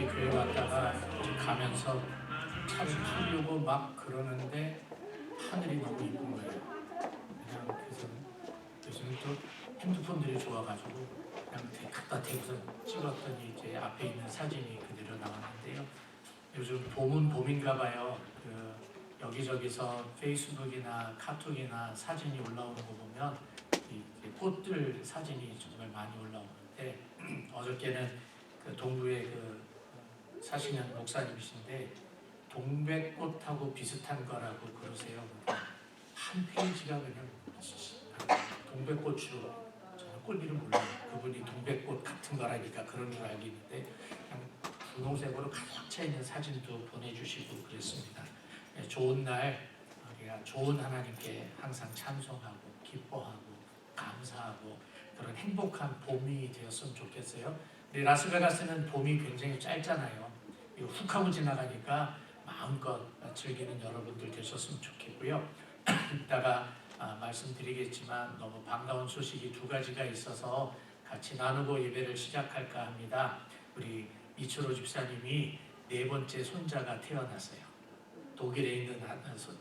이렇게 교회 갔다가 이제 가면서 차를 타려고 막 그러는데 하늘이 너무 이쁜 거예요. 그냥 그래서 요즘은 또 핸드폰들이 좋아가지고 그냥 갖다 대고서 찍었더니 이제 앞에 있는 사진이 그대로 나왔는데요. 요즘 봄은 봄인가 봐요. 여기저기서 페이스북이나 카톡이나 사진이 올라오는 거 보면 이 꽃들 사진이 정말 많이 올라오는데 어저께는 그 동부에 사시는 목사님이신데 동백꽃하고 비슷한 거라고 그러세요. 한 페이지가 그냥 동백꽃으로, 저는 꽃 이름 몰라요. 그분이 동백꽃 같은 거라니까 그런 줄 알겠는데 그냥 분홍색으로 가득 차 있는 사진도 보내주시고 그랬습니다. 네, 좋은 날 우리가 좋은 하나님께 항상 찬송하고 기뻐하고 감사하고 그런 행복한 봄이 되었으면 좋겠어요. 우리 라스베가스는 봄이 굉장히 짧잖아요. 이거 훅 하고 지나가니까 마음껏 즐기는 여러분들 되셨으면 좋겠고요. 이따가 말씀드리겠지만 너무 반가운 소식이 두 가지가 있어서 같이 나누고 예배를 시작할까 합니다. 우리 이철호 집사님이 네 번째 손자가 태어났어요. 독일에 있는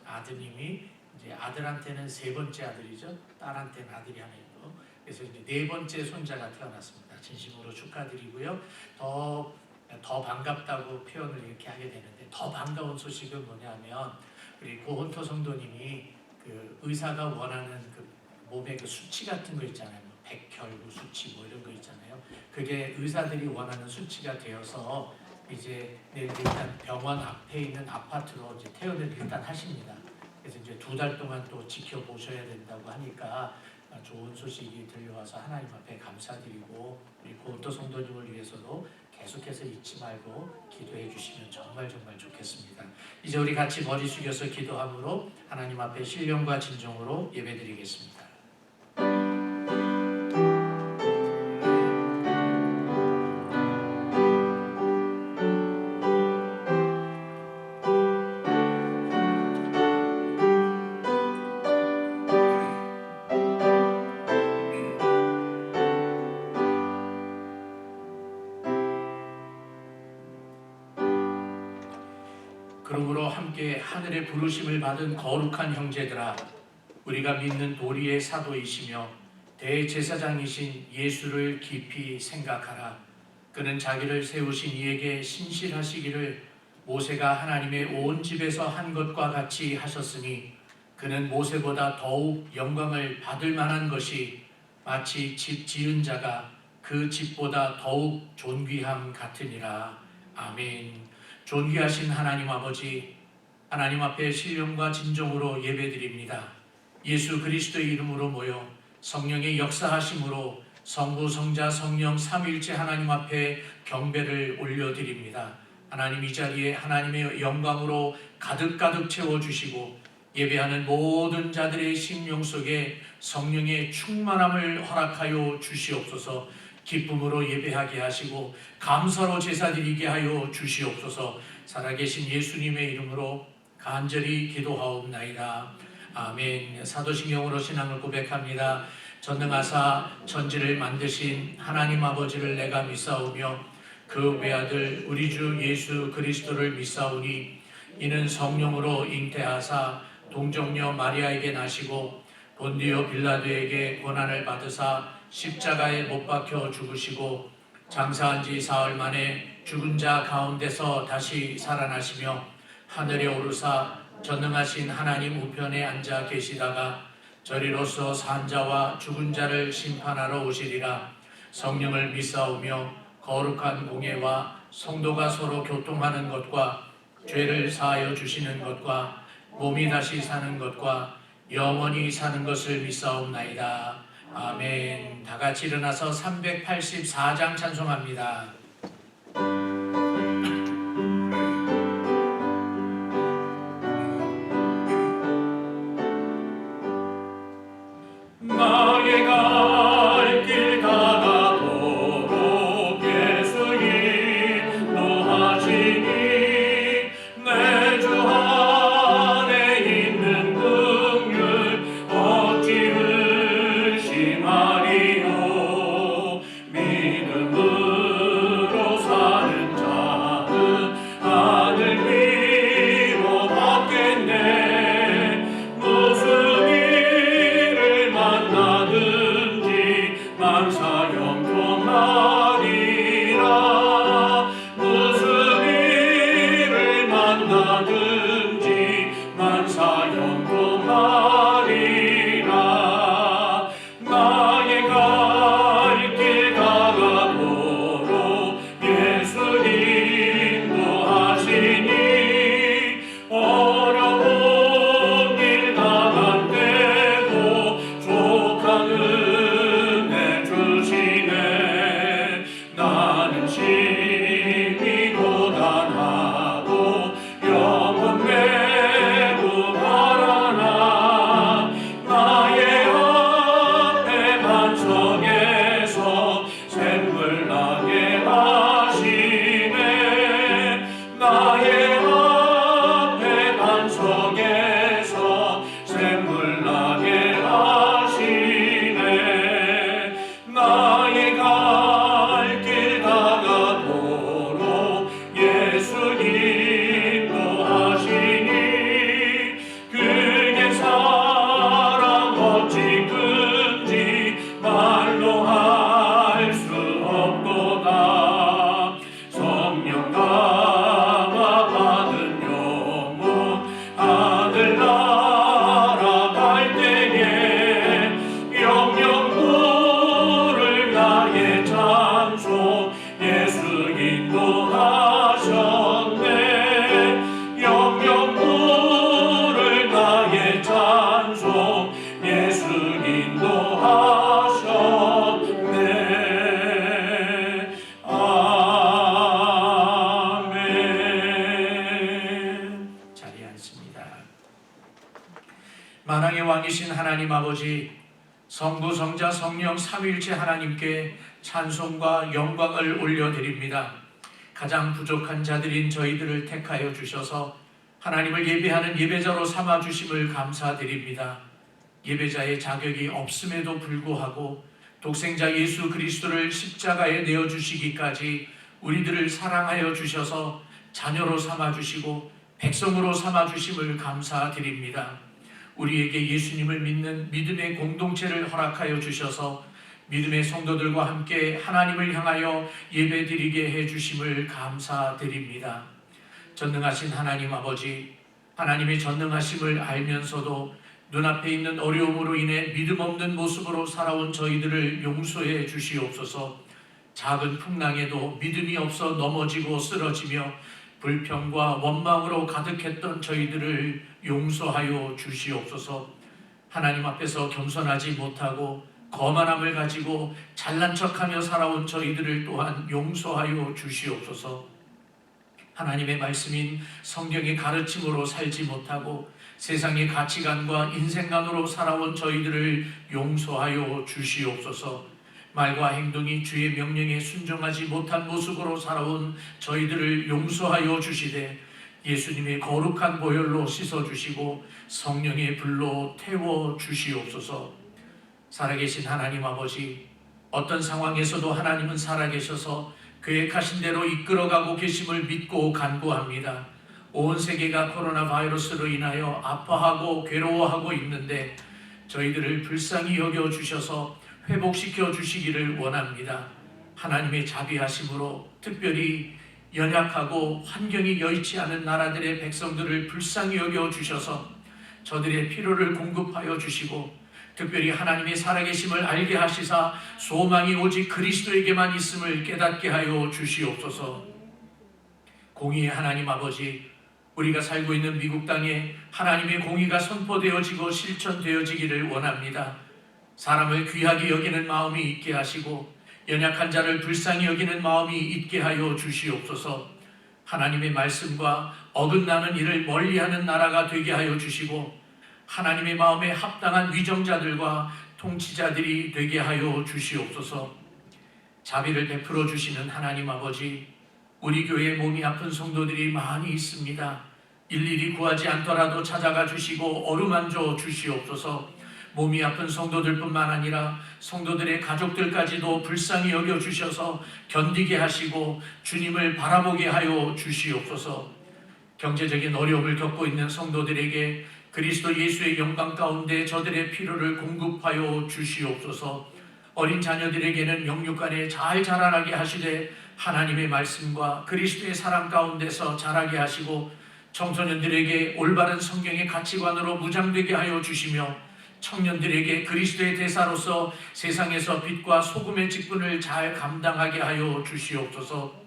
아드님이 이제 아들한테는 세 번째 아들이죠. 딸한테는 아들이 하나 있고, 그래서 이제 네 번째 손자가 태어났습니다. 진심으로 축하드리고요. 더 반갑다고 표현을 이렇게 하게 되는데 더 반가운 소식은 뭐냐면 우리 고혼토 성도님이 그 의사가 원하는 그 몸의 그 수치 같은 거 있잖아요. 뭐 백혈구 수치 뭐 이런 거 있잖아요. 그게 의사들이 원하는 수치가 되어서 이제 내일 일단 병원 앞에 있는 아파트로 이제 퇴원을 일단 하십니다. 그래서 이제 2달 동안 또 지켜보셔야 된다고 하니까 좋은 소식이 들려와서 하나님 앞에 감사드리고 우리 고토 성도님을 위해서도 계속해서 잊지 말고 기도해 주시면 정말 좋겠습니다. 이제 우리 같이 머리 숙여서 기도함으로 하나님 앞에 신령과 진정으로 예배드리겠습니다. 그러므로 함께 하늘의 부르심을 받은 거룩한 형제들아, 우리가 믿는 도리의 사도이시며 대제사장이신 예수를 깊이 생각하라. 그는 자기를 세우신 이에게 신실하시기를 모세가 하나님의 온 집에서 한 것과 같이 하셨으니 그는 모세보다 더욱 영광을 받을 만한 것이 마치 집 지은 자가 그 집보다 더욱 존귀함 같으니라. 아멘. 존귀하신 하나님 아버지, 하나님 앞에 신령과 진정으로 예배드립니다. 예수 그리스도의 이름으로 모여 성령의 역사하심으로 성부, 성자, 성령 삼위일체 하나님 앞에 경배를 올려드립니다. 하나님 이 자리에 하나님의 영광으로 가득 채워주시고 예배하는 모든 자들의 심령 속에 성령의 충만함을 허락하여 주시옵소서. 기쁨으로 예배하게 하시고 감사로 제사드리게 하여 주시옵소서. 살아계신 예수님의 이름으로 간절히 기도하옵나이다. 아멘. 사도신경으로 신앙을 고백합니다. 전능하사 천지를 만드신 하나님 아버지를 내가 믿사오며 그 외아들 우리 주 예수 그리스도를 믿사오니 이는 성령으로 잉태하사 동정녀 마리아에게 나시고 본디오 빌라도에게 고난을 받으사 십자가에 못 박혀 죽으시고 장사한 지 사흘 만에 죽은 자 가운데서 다시 살아나시며 하늘에 오르사 전능하신 하나님 우편에 앉아 계시다가 저리로서 산 자와 죽은 자를 심판하러 오시리라. 성령을 믿사오며 거룩한 공예와 성도가 서로 교통하는 것과 죄를 사하여 주시는 것과 몸이 다시 사는 것과 영원히 사는 것을 믿사옵나이다. 아멘. 다 같이 일어나서 384장 찬송합니다. 나의 갈 길 다가도록 예수 인도하시니 내 주 안에 있는 긍휼 어찌 의심하리요. 믿음으로 사는 가든지 만사 형통하리라. 나의 갈 길 가도록 예수 인도하시니 어려운 일 당할 때도 족한 은혜 주시네. 나는 심히 고단하고 영혼 매우 바라나 나의 앞에 반석에서 샘물 나게 하시네. 나의 앞에 반석에서 샘물 나게 하시네. 나의 갈 길 다가도록 예수 인도하시니 그게 사랑 어찌 큰지 말로 할 수 없도다. 성령 감화 받은 영혼 하늘 날아갈 때에 영영 부를 나의 찬송 예수 인도하셨네. 영영 부를 나의 찬송 예수 인도하셨네. 아멘. 자리에 앉습니다. 만왕의 왕이신 하나님 아버지, 성부 성자 성령 삼위일체 하나님께 찬송과 영광을 올려드립니다. 가장 부족한 자들인 저희들을 택하여 주셔서 하나님을 예배하는 예배자로 삼아주심을 감사드립니다. 예배자의 자격이 없음에도 불구하고 독생자 예수 그리스도를 십자가에 내어주시기까지 우리들을 사랑하여 주셔서 자녀로 삼아주시고 백성으로 삼아주심을 감사드립니다. 우리에게 예수님을 믿는 믿음의 공동체를 허락하여 주셔서 믿음의 성도들과 함께 하나님을 향하여 예배드리게 해주심을 감사드립니다. 전능하신 하나님 아버지, 하나님의 전능하심을 알면서도 눈앞에 있는 어려움으로 인해 믿음 없는 모습으로 살아온 저희들을 용서해 주시옵소서. 작은 풍랑에도 믿음이 없어 넘어지고 쓰러지며 불평과 원망으로 가득했던 저희들을 용서하여 주시옵소서. 하나님 앞에서 겸손하지 못하고 거만함을 가지고 잘난 척하며 살아온 저희들을 또한 용서하여 주시옵소서. 하나님의 말씀인 성경의 가르침으로 살지 못하고 세상의 가치관과 인생관으로 살아온 저희들을 용서하여 주시옵소서. 말과 행동이 주의 명령에 순종하지 못한 모습으로 살아온 저희들을 용서하여 주시되 예수님의 거룩한 보혈로 씻어주시고 성령의 불로 태워주시옵소서. 살아계신 하나님 아버지, 어떤 상황에서도 하나님은 살아계셔서 계획하신 대로 이끌어가고 계심을 믿고 간구합니다. 온 세계가 코로나 바이러스로 인하여 아파하고 괴로워하고 있는데 저희들을 불쌍히 여겨주셔서 회복시켜 주시기를 원합니다. 하나님의 자비하심으로 특별히 연약하고 환경이 여의치 않은 나라들의 백성들을 불쌍히 여겨주셔서 저들의 필요를 공급하여 주시고 특별히 하나님의 살아계심을 알게 하시사 소망이 오직 그리스도에게만 있음을 깨닫게 하여 주시옵소서. 공의의 하나님 아버지, 우리가 살고 있는 미국 땅에 하나님의 공의가 선포되어지고 실천되어지기를 원합니다. 사람을 귀하게 여기는 마음이 있게 하시고 연약한 자를 불쌍히 여기는 마음이 있게 하여 주시옵소서. 하나님의 말씀과 어긋나는 일을 멀리하는 나라가 되게 하여 주시고 하나님의 마음에 합당한 위정자들과 통치자들이 되게 하여 주시옵소서. 자비를 베풀어 주시는 하나님 아버지, 우리 교회에 몸이 아픈 성도들이 많이 있습니다. 일일이 구하지 않더라도 찾아가 주시고 어루만져 주시옵소서. 몸이 아픈 성도들뿐만 아니라 성도들의 가족들까지도 불쌍히 여겨주셔서 견디게 하시고 주님을 바라보게 하여 주시옵소서. 경제적인 어려움을 겪고 있는 성도들에게 그리스도 예수의 영광 가운데 저들의 필요를 공급하여 주시옵소서. 어린 자녀들에게는 영육간에 잘 자라나게 하시되 하나님의 말씀과 그리스도의 사랑 가운데서 자라게 하시고 청소년들에게 올바른 성경의 가치관으로 무장되게 하여 주시며 청년들에게 그리스도의 대사로서 세상에서 빛과 소금의 직분을 잘 감당하게 하여 주시옵소서.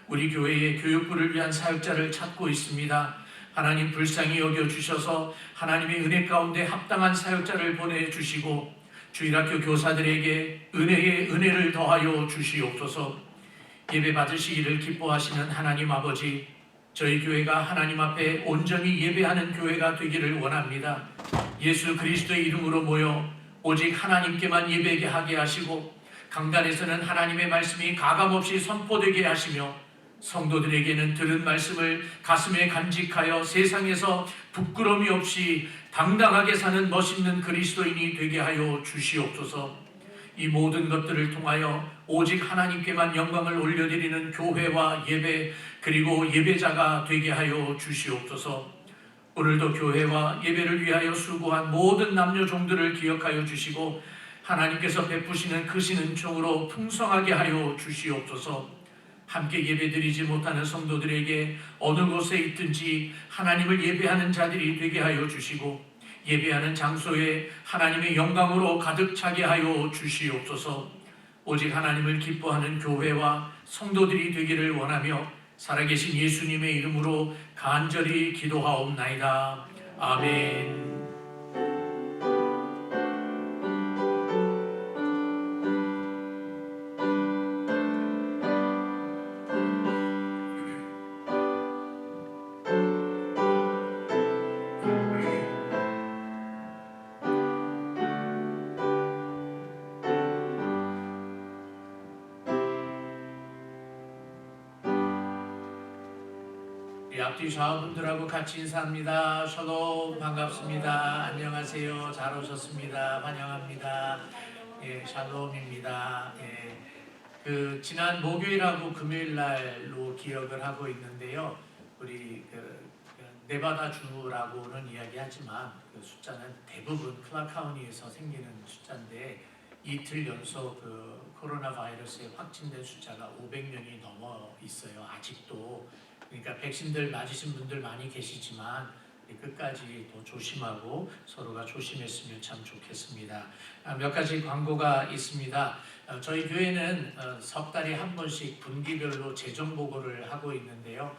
우리 교회의 교육부를 위한 사역자를 찾고 있습니다. 하나님 불쌍히 여겨주셔서 하나님의 은혜 가운데 합당한 사역자를 보내주시고 주일학교 교사들에게 은혜의 은혜를 더하여 주시옵소서. 예배 받으시기를 기뻐하시는 하나님 아버지, 저희 교회가 하나님 앞에 온전히 예배하는 교회가 되기를 원합니다. 예수 그리스도의 이름으로 모여 오직 하나님께만 예배하게 하시고 강단에서는 하나님의 말씀이 가감없이 선포되게 하시며 성도들에게는 들은 말씀을 가슴에 간직하여 세상에서 부끄러움이 없이 당당하게 사는 멋있는 그리스도인이 되게 하여 주시옵소서. 이 모든 것들을 통하여 오직 하나님께만 영광을 올려드리는 교회와 예배 그리고 예배자가 되게 하여 주시옵소서. 오늘도 교회와 예배를 위하여 수고한 모든 남녀 종들을 기억하여 주시고 하나님께서 베푸시는 크신 은총으로 풍성하게 하여 주시옵소서. 함께 예배드리지 못하는 성도들에게 어느 곳에 있든지 하나님을 예배하는 자들이 되게 하여 주시고 예배하는 장소에 하나님의 영광으로 가득 차게 하여 주시옵소서. 오직 하나님을 기뻐하는 교회와 성도들이 되기를 원하며 살아계신 예수님의 이름으로 간절히 기도하옵나이다. 아멘. 앞뒤 좌우분들하고 같이 인사합니다. 샬롬, 반갑습니다. 안녕하세요. 잘 오셨습니다. 환영합니다. 예, 샬롬입니다. 예, 지난 목요일하고 금요일날로 기억을 하고 있는데요. 우리 네바다 주라고는 이야기하지만 그 숫자는 대부분 클락 카운티에서 생기는 숫자인데 이틀 연속 코로나 바이러스에 확진된 숫자가 500명이 넘어 있어요. 아직도. 그러니까 백신들 맞으신 분들 많이 계시지만 끝까지 더 조심하고 서로가 조심했으면 참 좋겠습니다. 몇 가지 광고가 있습니다. 저희 교회는 석 달에 한 번씩 분기별로 재정 보고를 하고 있는데요.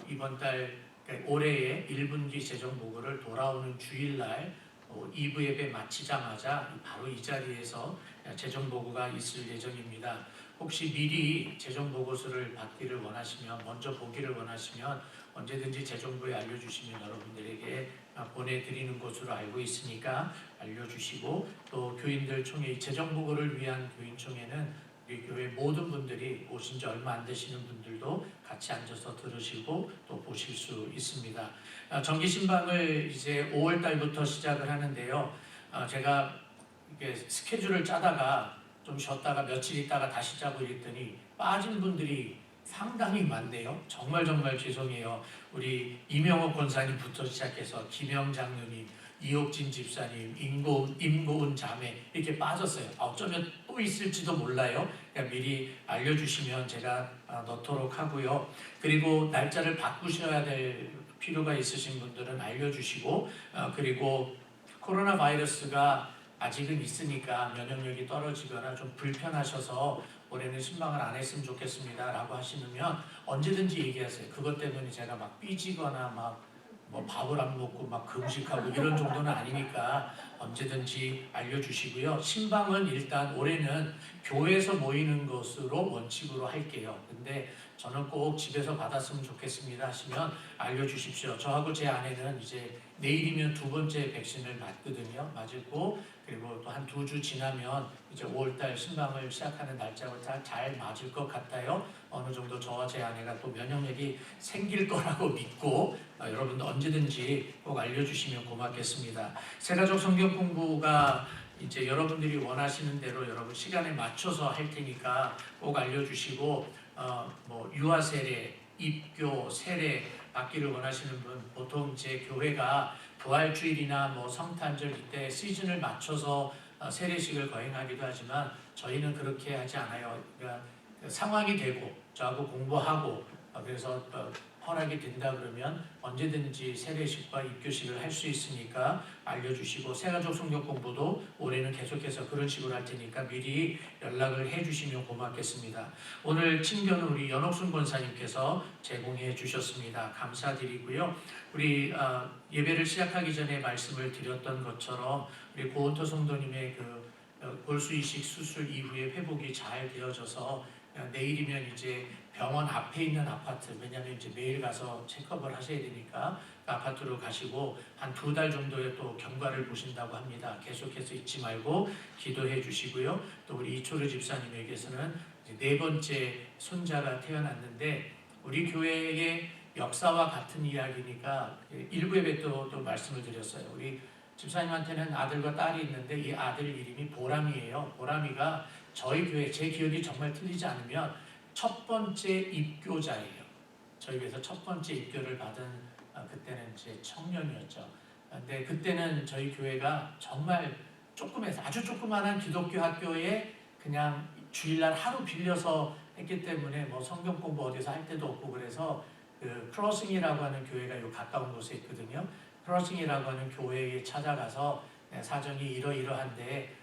이번 달 올해의 1분기 재정 보고를 돌아오는 주일날 2부 예배 마치자마자 바로 이 자리에서 재정 보고가 있을 예정입니다. 혹시 미리 재정 보고서를 받기를 원하시면 먼저 보기를 원하시면 언제든지 재정부에 알려주시면 여러분들에게 보내드리는 것으로 알고 있으니까 알려주시고 또 교인들 총회 재정 보고를 위한 교인총회는 우리 교회 모든 분들이 오신 지 얼마 안 되시는 분들도 같이 앉아서 들으시고 또 보실 수 있습니다. 정기 신방을 이제 5월 달부터 시작을 하는데요. 제가 이렇게 스케줄을 짜다가 좀 쉬었다가 며칠 있다가 다시 짜고 이랬더니 빠진 분들이 상당히 많네요. 정말 죄송해요. 우리 이명옥 권사님부터 시작해서 김영장 누님, 이옥진 집사님, 임고은 자매 이렇게 빠졌어요. 어쩌면 또 있을지도 몰라요. 그러니까 미리 알려주시면 제가 넣도록 하고요. 그리고 날짜를 바꾸셔야 될 필요가 있으신 분들은 알려주시고 그리고 코로나 바이러스가 아직은 있으니까 면역력이 떨어지거나 좀 불편하셔서 올해는 신방을 안 했으면 좋겠습니다 라고 하시면 언제든지 얘기하세요. 그것 때문에 제가 막 삐지거나 뭐 밥을 안 먹고 막 금식하고 이런 정도는 아니니까 언제든지 알려주시고요. 신방은 일단 올해는 교회에서 모이는 것으로 원칙으로 할게요. 근데 저는 꼭 집에서 받았으면 좋겠습니다 하시면 알려주십시오. 저하고 제 아내는 이제 내일이면 2번째 백신을 맞거든요. 맞고 그리고 또 한 2주 지나면 이제 5월달 신방을 시작하는 날짜가 잘 맞을 것 같아요. 어느 정도 저와 제 아내가 또 면역력이 생길 거라고 믿고 여러분들 언제든지 꼭 알려주시면 고맙겠습니다. 세가족 성경 공부가 이제 여러분들이 원하시는 대로 여러분 시간에 맞춰서 할 테니까 꼭 알려주시고 뭐 유아 세례, 입교, 세례 받기를 원하시는 분 보통 제 교회가 부활주일이나 뭐 성탄절 이때 시즌을 맞춰서 세례식을 거행하기도 하지만 저희는 그렇게 하지 않아요. 그러니까 상황이 되고 저하고 공부하고 그래서 허락이 된다 그러면 언제든지 세례식과 입교식을 할 수 있으니까 알려주시고 새가족 성경 공부도 올해는 계속해서 그런 식으로 할 테니까 미리 연락을 해주시면 고맙겠습니다. 오늘 친견은 우리 연옥순 권사님께서 제공해 주셨습니다. 감사드리고요. 우리 예배를 시작하기 전에 말씀을 드렸던 것처럼 우리 고은토 성도님의 그 골수 이식 수술 이후에 회복이 잘 되어져서 내일이면 이제 병원 앞에 있는 아파트, 왜냐하면 이제 매일 가서 체크업을 하셔야 되니까 그 아파트로 가시고 한 2달 정도의 또 경과를 보신다고 합니다. 계속해서 잊지 말고 기도해 주시고요. 또 우리 이초르 집사님에게서는 이제 4번째 손자가 태어났는데 우리 교회의 역사와 같은 이야기니까 일부 예배 또 말씀을 드렸어요. 우리 집사님한테는 아들과 딸이 있는데 이 아들 이름이 보람이에요. 보람이가 저희 교회, 제 기억이 정말 틀리지 않으면 첫 번째 입교자예요. 저희 교회에서 첫 번째 입교를 받은 그때는 제 청년이었죠. 근데 그때는 저희 교회가 정말 조그매서 아주 조그마한 기독교 학교에 그냥 주일날 하루 빌려서 했기 때문에 뭐 성경 공부 어디서 할 데도 없고 그래서 그 크로싱이라고 하는 교회가 요 가까운 곳에 있거든요. 크로싱이라고 하는 교회에 찾아가서 사정이 이러이러한데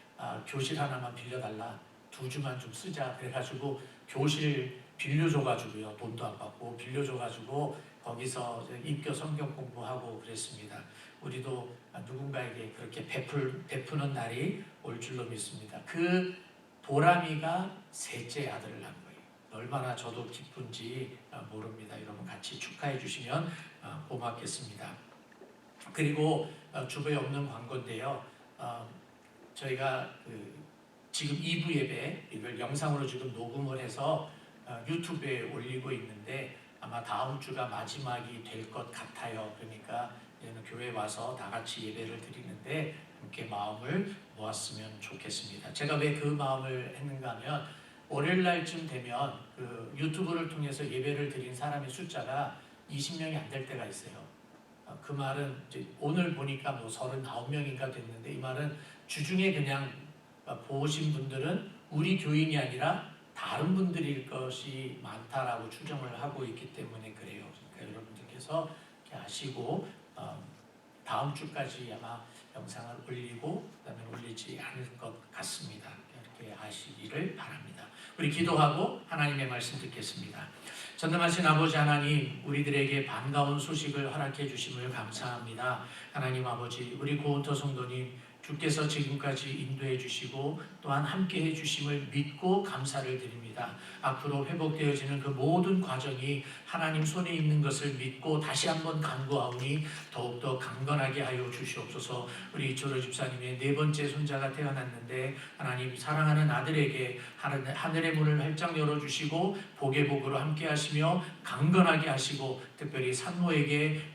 교실 하나만 빌려달라. 2주만 좀 쓰자. 그래가지고 교실 빌려줘가지고요. 돈도 안 받고 빌려줘가지고 거기서 입교 성경 공부하고 그랬습니다. 우리도 누군가에게 그렇게 베푸는 날이 올 줄로 믿습니다. 그 보람이가 셋째 아들을 낳은 거예요. 얼마나 저도 기쁜지 모릅니다. 여러분 같이 축하해 주시면 고맙겠습니다. 그리고 주보에 없는 광고인데요. 저희가 지금 2부 예배 이걸 영상으로 지금 녹음을 해서 유튜브에 올리고 있는데 아마 다음 주가 마지막이 될 것 같아요. 그러니까 교회 와서 다 같이 예배를 드리는데 함께 마음을 모았으면 좋겠습니다. 제가 왜 그 마음을 했는가 하면 월요일 날쯤 되면 그 유튜브를 통해서 예배를 드린 사람의 숫자가 20명이 안 될 때가 있어요. 그 말은 이제 오늘 보니까 뭐 39명인가 됐는데 이 말은 주중에 그냥 보신 분들은 우리 교인이 아니라 다른 분들일 것이 많다라고 추정을 하고 있기 때문에 그래요. 그러니까 여러분들께서 이렇게 아시고 다음 주까지 아마 영상을 올리고 그다음에 올리지 않을 것 같습니다. 이렇게 아시기를 바랍니다. 우리 기도하고 하나님의 말씀 듣겠습니다. 전능하신 아버지 하나님, 우리들에게 반가운 소식을 허락해 주심을 감사합니다. 하나님 아버지, 우리 고은토 성도님 주께서 지금까지 인도해 주시고 또한 함께 해 주심을 믿고 감사를 드립니다. 앞으로 회복되어지는 그 모든 과정이 하나님 손에 있는 것을 믿고 다시 한번 간구하오니 더욱더 강건하게 하여 주시옵소서. 우리 이초로 집사님의 4번째 손자가 태어났는데 하나님 사랑하는 아들에게 하늘의 문을 활짝 열어주시고 복의 복으로 함께 하시며 강건하게 하시고 특별히 산모에게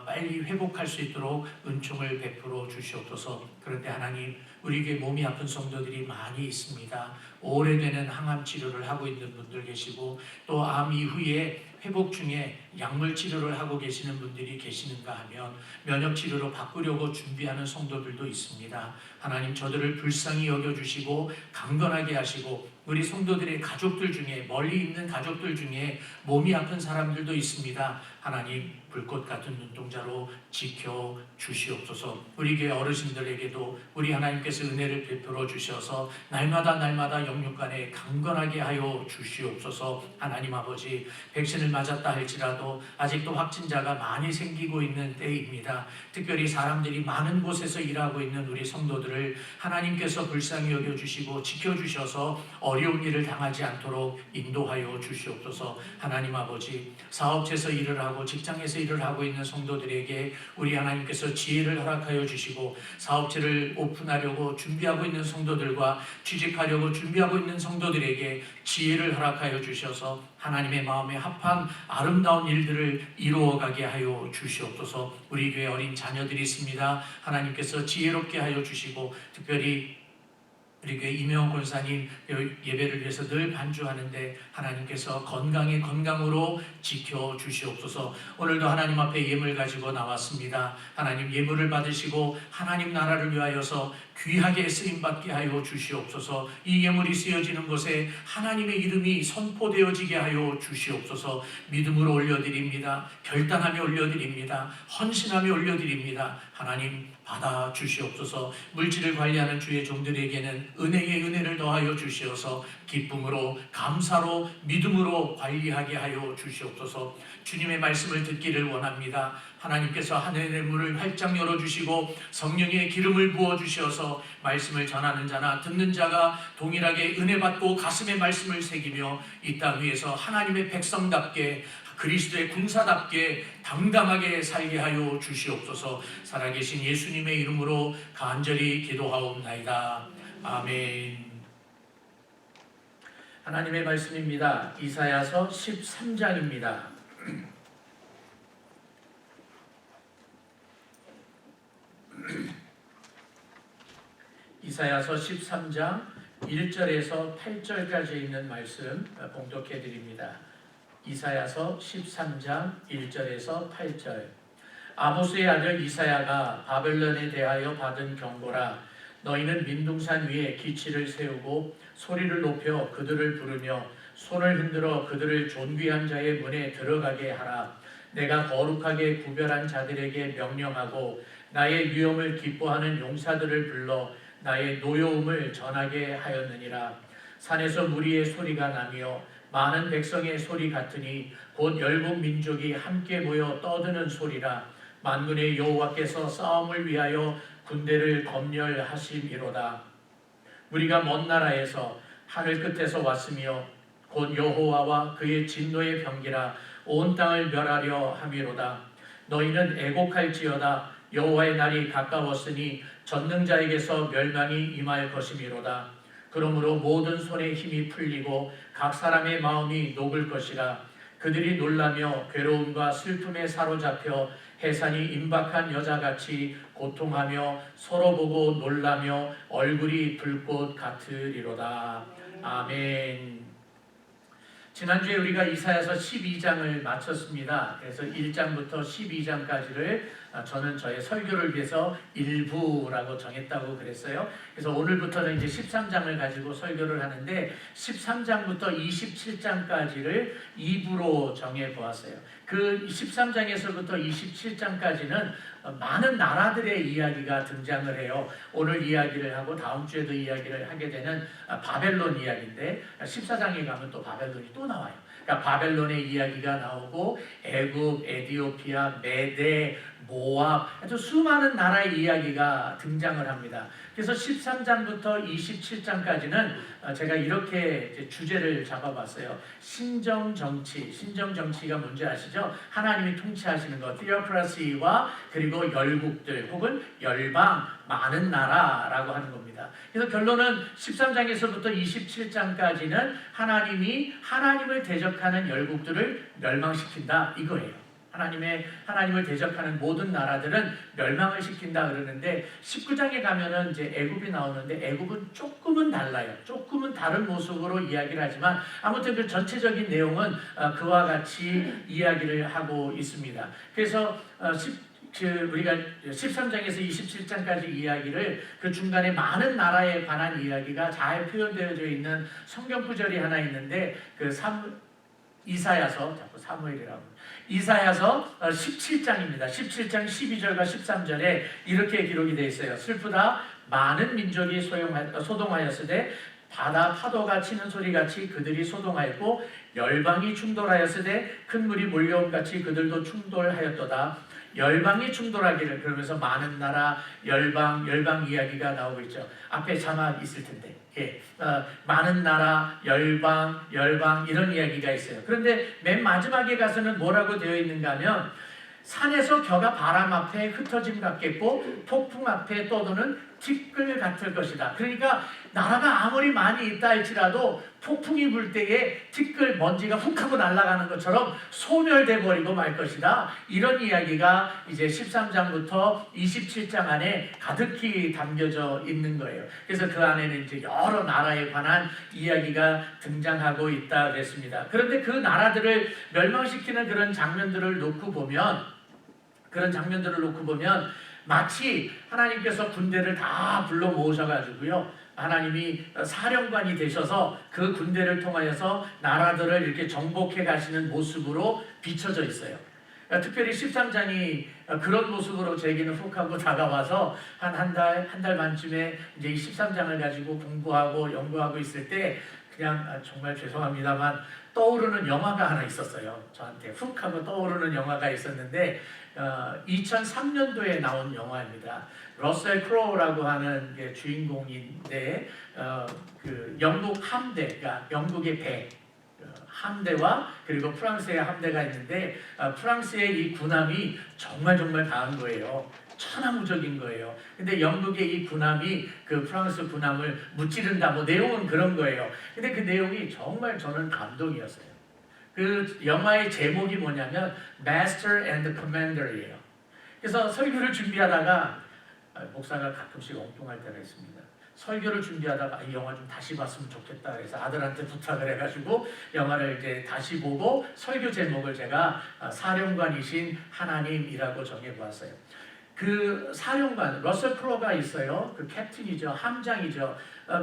빨리 회복할 수 있도록 은총을 베풀어 주시옵소서. 그런데 하나님, 우리 교회 몸이 아픈 성도들이 많이 있습니다. 오래되는 항암 치료를 하고 있는 분들 계시고 또 암 이후에 회복 중에 약물 치료를 하고 계시는 분들이 계시는가 하면 면역 치료로 바꾸려고 준비하는 성도들도 있습니다. 하나님, 저들을 불쌍히 여겨주시고 강건하게 하시고 우리 성도들의 가족들 중에 멀리 있는 가족들 중에 몸이 아픈 사람들도 있습니다. 하나님, 불꽃 같은 눈동자로 지켜 주시옵소서. 우리 교회 어르신들에게도 우리 하나님께서 은혜를 베풀어 주셔서 날마다 영육간에 강건하게 하여 주시옵소서. 하나님 아버지, 백신을 맞았다 할지라도 아직도 확진자가 많이 생기고 있는 때입니다. 특별히 사람들이 많은 곳에서 일하고 있는 우리 성도들을 하나님께서 불쌍히 여겨주시고 지켜주셔서 어려운 일을 당하지 않도록 인도하여 주시옵소서. 하나님 아버지, 사업체에서 일을 하고 직장에서 일을 하고 있는 성도들에게 우리 하나님께서 지혜를 허락하여 주시고 사업체를 오픈하려고 준비하고 있는 성도들과 취직하려고 준비하고 있는 성도들에게 지혜를 허락하여 주셔서 하나님의 마음에 합한 아름다운 일들을 이루어가게 하여 주시옵소서. 우리 교회 어린 자녀들이 있습니다. 하나님께서 지혜롭게 하여 주시고 특별히 우리 교회 이명원 권사님 예배를 위해서 늘 반주하는데 하나님께서 건강으로 지켜주시옵소서. 오늘도 하나님 앞에 예물 가지고 나왔습니다. 하나님, 예물을 받으시고 하나님 나라를 위하여서 귀하게 쓰임받게 하여 주시옵소서. 이 예물이 쓰여지는 곳에 하나님의 이름이 선포되어지게 하여 주시옵소서. 믿음으로 올려드립니다. 결단하며 올려드립니다. 헌신하며 올려드립니다. 하나님 받아 주시옵소서. 물질을 관리하는 주의 종들에게는 은혜의 은혜를 더하여 주시어서 기쁨으로 감사로 믿음으로 관리하게 하여 주시옵소서. 주님의 말씀을 듣기를 원합니다. 하나님께서 하늘의 문을 활짝 열어주시고 성령의 기름을 부어주셔서 말씀을 전하는 자나 듣는 자가 동일하게 은혜 받고 가슴에 말씀을 새기며 이 땅 위에서 하나님의 백성답게 그리스도의 군사답게 당당하게 살게 하여 주시옵소서. 살아계신 예수님의 이름으로 간절히 기도하옵나이다. 아멘. 하나님의 말씀입니다. 이사야서 13장입니다. 이사야서 13장 1절에서 8절까지 있는 말씀 봉독해 드립니다. 이사야서 13장 1절에서 8절. 아모스의 아들 이사야가 바벨론에 대하여 받은 경고라. 너희는 민둥산 위에 기치를 세우고 소리를 높여 그들을 부르며 손을 흔들어 그들을 존귀한 자의 문에 들어가게 하라. 내가 거룩하게 구별한 자들에게 명령하고 나의 위엄을 기뻐하는 용사들을 불러 나의 노여움을 전하게 하였느니라. 산에서 무리의 소리가 나며 많은 백성의 소리 같으니 곧 열국 민족이 함께 모여 떠드는 소리라. 만군의 여호와께서 싸움을 위하여 군대를 검열하심이로다. 우리가 먼 나라에서 하늘 끝에서 왔으며 곧 여호와와 그의 진노의 병기라. 온 땅을 멸하려 함이로다. 너희는 애곡할지어다. 여호와의 날이 가까웠으니 전능자에게서 멸망이 임할 것이미로다. 그러므로 모든 손에 힘이 풀리고 각 사람의 마음이 녹을 것이라. 그들이 놀라며 괴로움과 슬픔에 사로잡혀 해산이 임박한 여자같이 고통하며 서로 보고 놀라며 얼굴이 불꽃 같으리로다. 아멘. 지난주에 우리가 이사야서 12장을 마쳤습니다. 그래서 1장부터 12장까지를 저는 저의 설교를 위해서 일부라고 정했다고 그랬어요. 그래서 오늘부터는 이제 13장을 가지고 설교를 하는데 13장부터 27장까지를 2부로 정해 보았어요. 그 13장에서부터 27장까지는 많은 나라들의 이야기가 등장을 해요. 오늘 이야기를 하고 다음 주에도 이야기를 하게 되는 바벨론 이야기인데 14장에 가면 또 바벨론이 또 나와요. 그러니까 바벨론의 이야기가 나오고 애굽, 에디오피아, 메데, 모압 아주 수많은 나라의 이야기가 등장을 합니다. 그래서 13장부터 27장까지는 제가 이렇게 주제를 잡아봤어요. 신정정치, 신정정치가 뭔지 아시죠? 하나님이 통치하시는 것, theocracy와 그리고 열국들 혹은 열방, 많은 나라라고 하는 겁니다. 그래서 결론은 13장에서부터 27장까지는 하나님을 대적하는 열국들을 멸망시킨다 이거예요. 하나님을 대적하는 모든 나라들은 멸망을 시킨다 그러는데 19장에 가면은 이제 애굽이 나오는데 애굽은 조금은 달라요. 조금은 다른 모습으로 이야기를 하지만 아무튼 그 전체적인 내용은 그와 같이 이야기를 하고 있습니다. 그래서 우리가 13장에서 27장까지 이야기를 그 중간에 많은 나라에 관한 이야기가 잘 표현되어져 있는 성경 구절이 하나 있는데 이사야서 17장입니다. 17장 12절과 13절에 이렇게 기록이 되어 있어요. 슬프다 많은 민족이 소동하였으되 바다 파도가 치는 소리같이 그들이 소동하였고 열방이 충돌하였으되 큰 물이 몰려온같이 그들도 충돌하였도다. 열방이 충돌하기를. 그러면서 많은 나라, 열방 이야기가 나오고 있죠. 앞에 자막 있을 텐데 많은 나라, 열방 이런 이야기가 있어요. 그런데 맨 마지막에 가서는 뭐라고 되어 있는가 하면 산에서 겨가 바람 앞에 흩어짐 같겠고 폭풍 앞에 떠도는 티끌 같을 것이다. 그러니까 나라가 아무리 많이 있다 할지라도 폭풍이 불 때에 티끌 먼지가 훅 하고 날아가는 것처럼 소멸돼 버리고 말 것이다. 이런 이야기가 이제 13장부터 27장 안에 가득히 담겨져 있는 거예요. 그래서 그 안에는 이제 여러 나라에 관한 이야기가 등장하고 있다 그랬습니다. 그런데 그 나라들을 멸망시키는 그런 장면들을 놓고 보면 마치 하나님께서 군대를 다 불러 모으셔가지고요, 하나님이 사령관이 되셔서 그 군대를 통하여서 나라들을 이렇게 정복해 가시는 모습으로 비춰져 있어요. 특별히 13장이 그런 모습으로 제게는 훅 하고 다가와서 한 달 반쯤에 이제 이 13장을 가지고 공부하고 연구하고 있을 때 그냥 정말 죄송합니다만 떠오르는 영화가 하나 있었어요. 저한테 훅 하고 떠오르는 영화가 있었는데 2003년도에 나온 영화입니다. 러셀 크로우라고 하는 게 주인공인데 그 영국 함대가 영국의 배 함대와 그리고 프랑스의 함대가 있는데 프랑스의 이 군함이 정말 강한 거예요. 천하무적인 거예요. 근데 영국의 이 군함이 그 프랑스 군함을 무찌른다, 뭐 내용은 그런 거예요. 근데 그 내용이 정말 저는 감동이었어요. 그 영화의 제목이 뭐냐면 Master and Commander이에요. 그래서 설교를 준비하다가 목사가 가끔씩 엉뚱할 때가 있습니다. 설교를 준비하다가 이 영화 좀 다시 봤으면 좋겠다 그래서 아들한테 부탁을 해가지고 영화를 이제 다시 보고 설교 제목을 제가 사령관이신 하나님이라고 정해보았어요. 그 사령관 러셀 크로우가 있어요. 그 캡틴이죠. 함장이죠.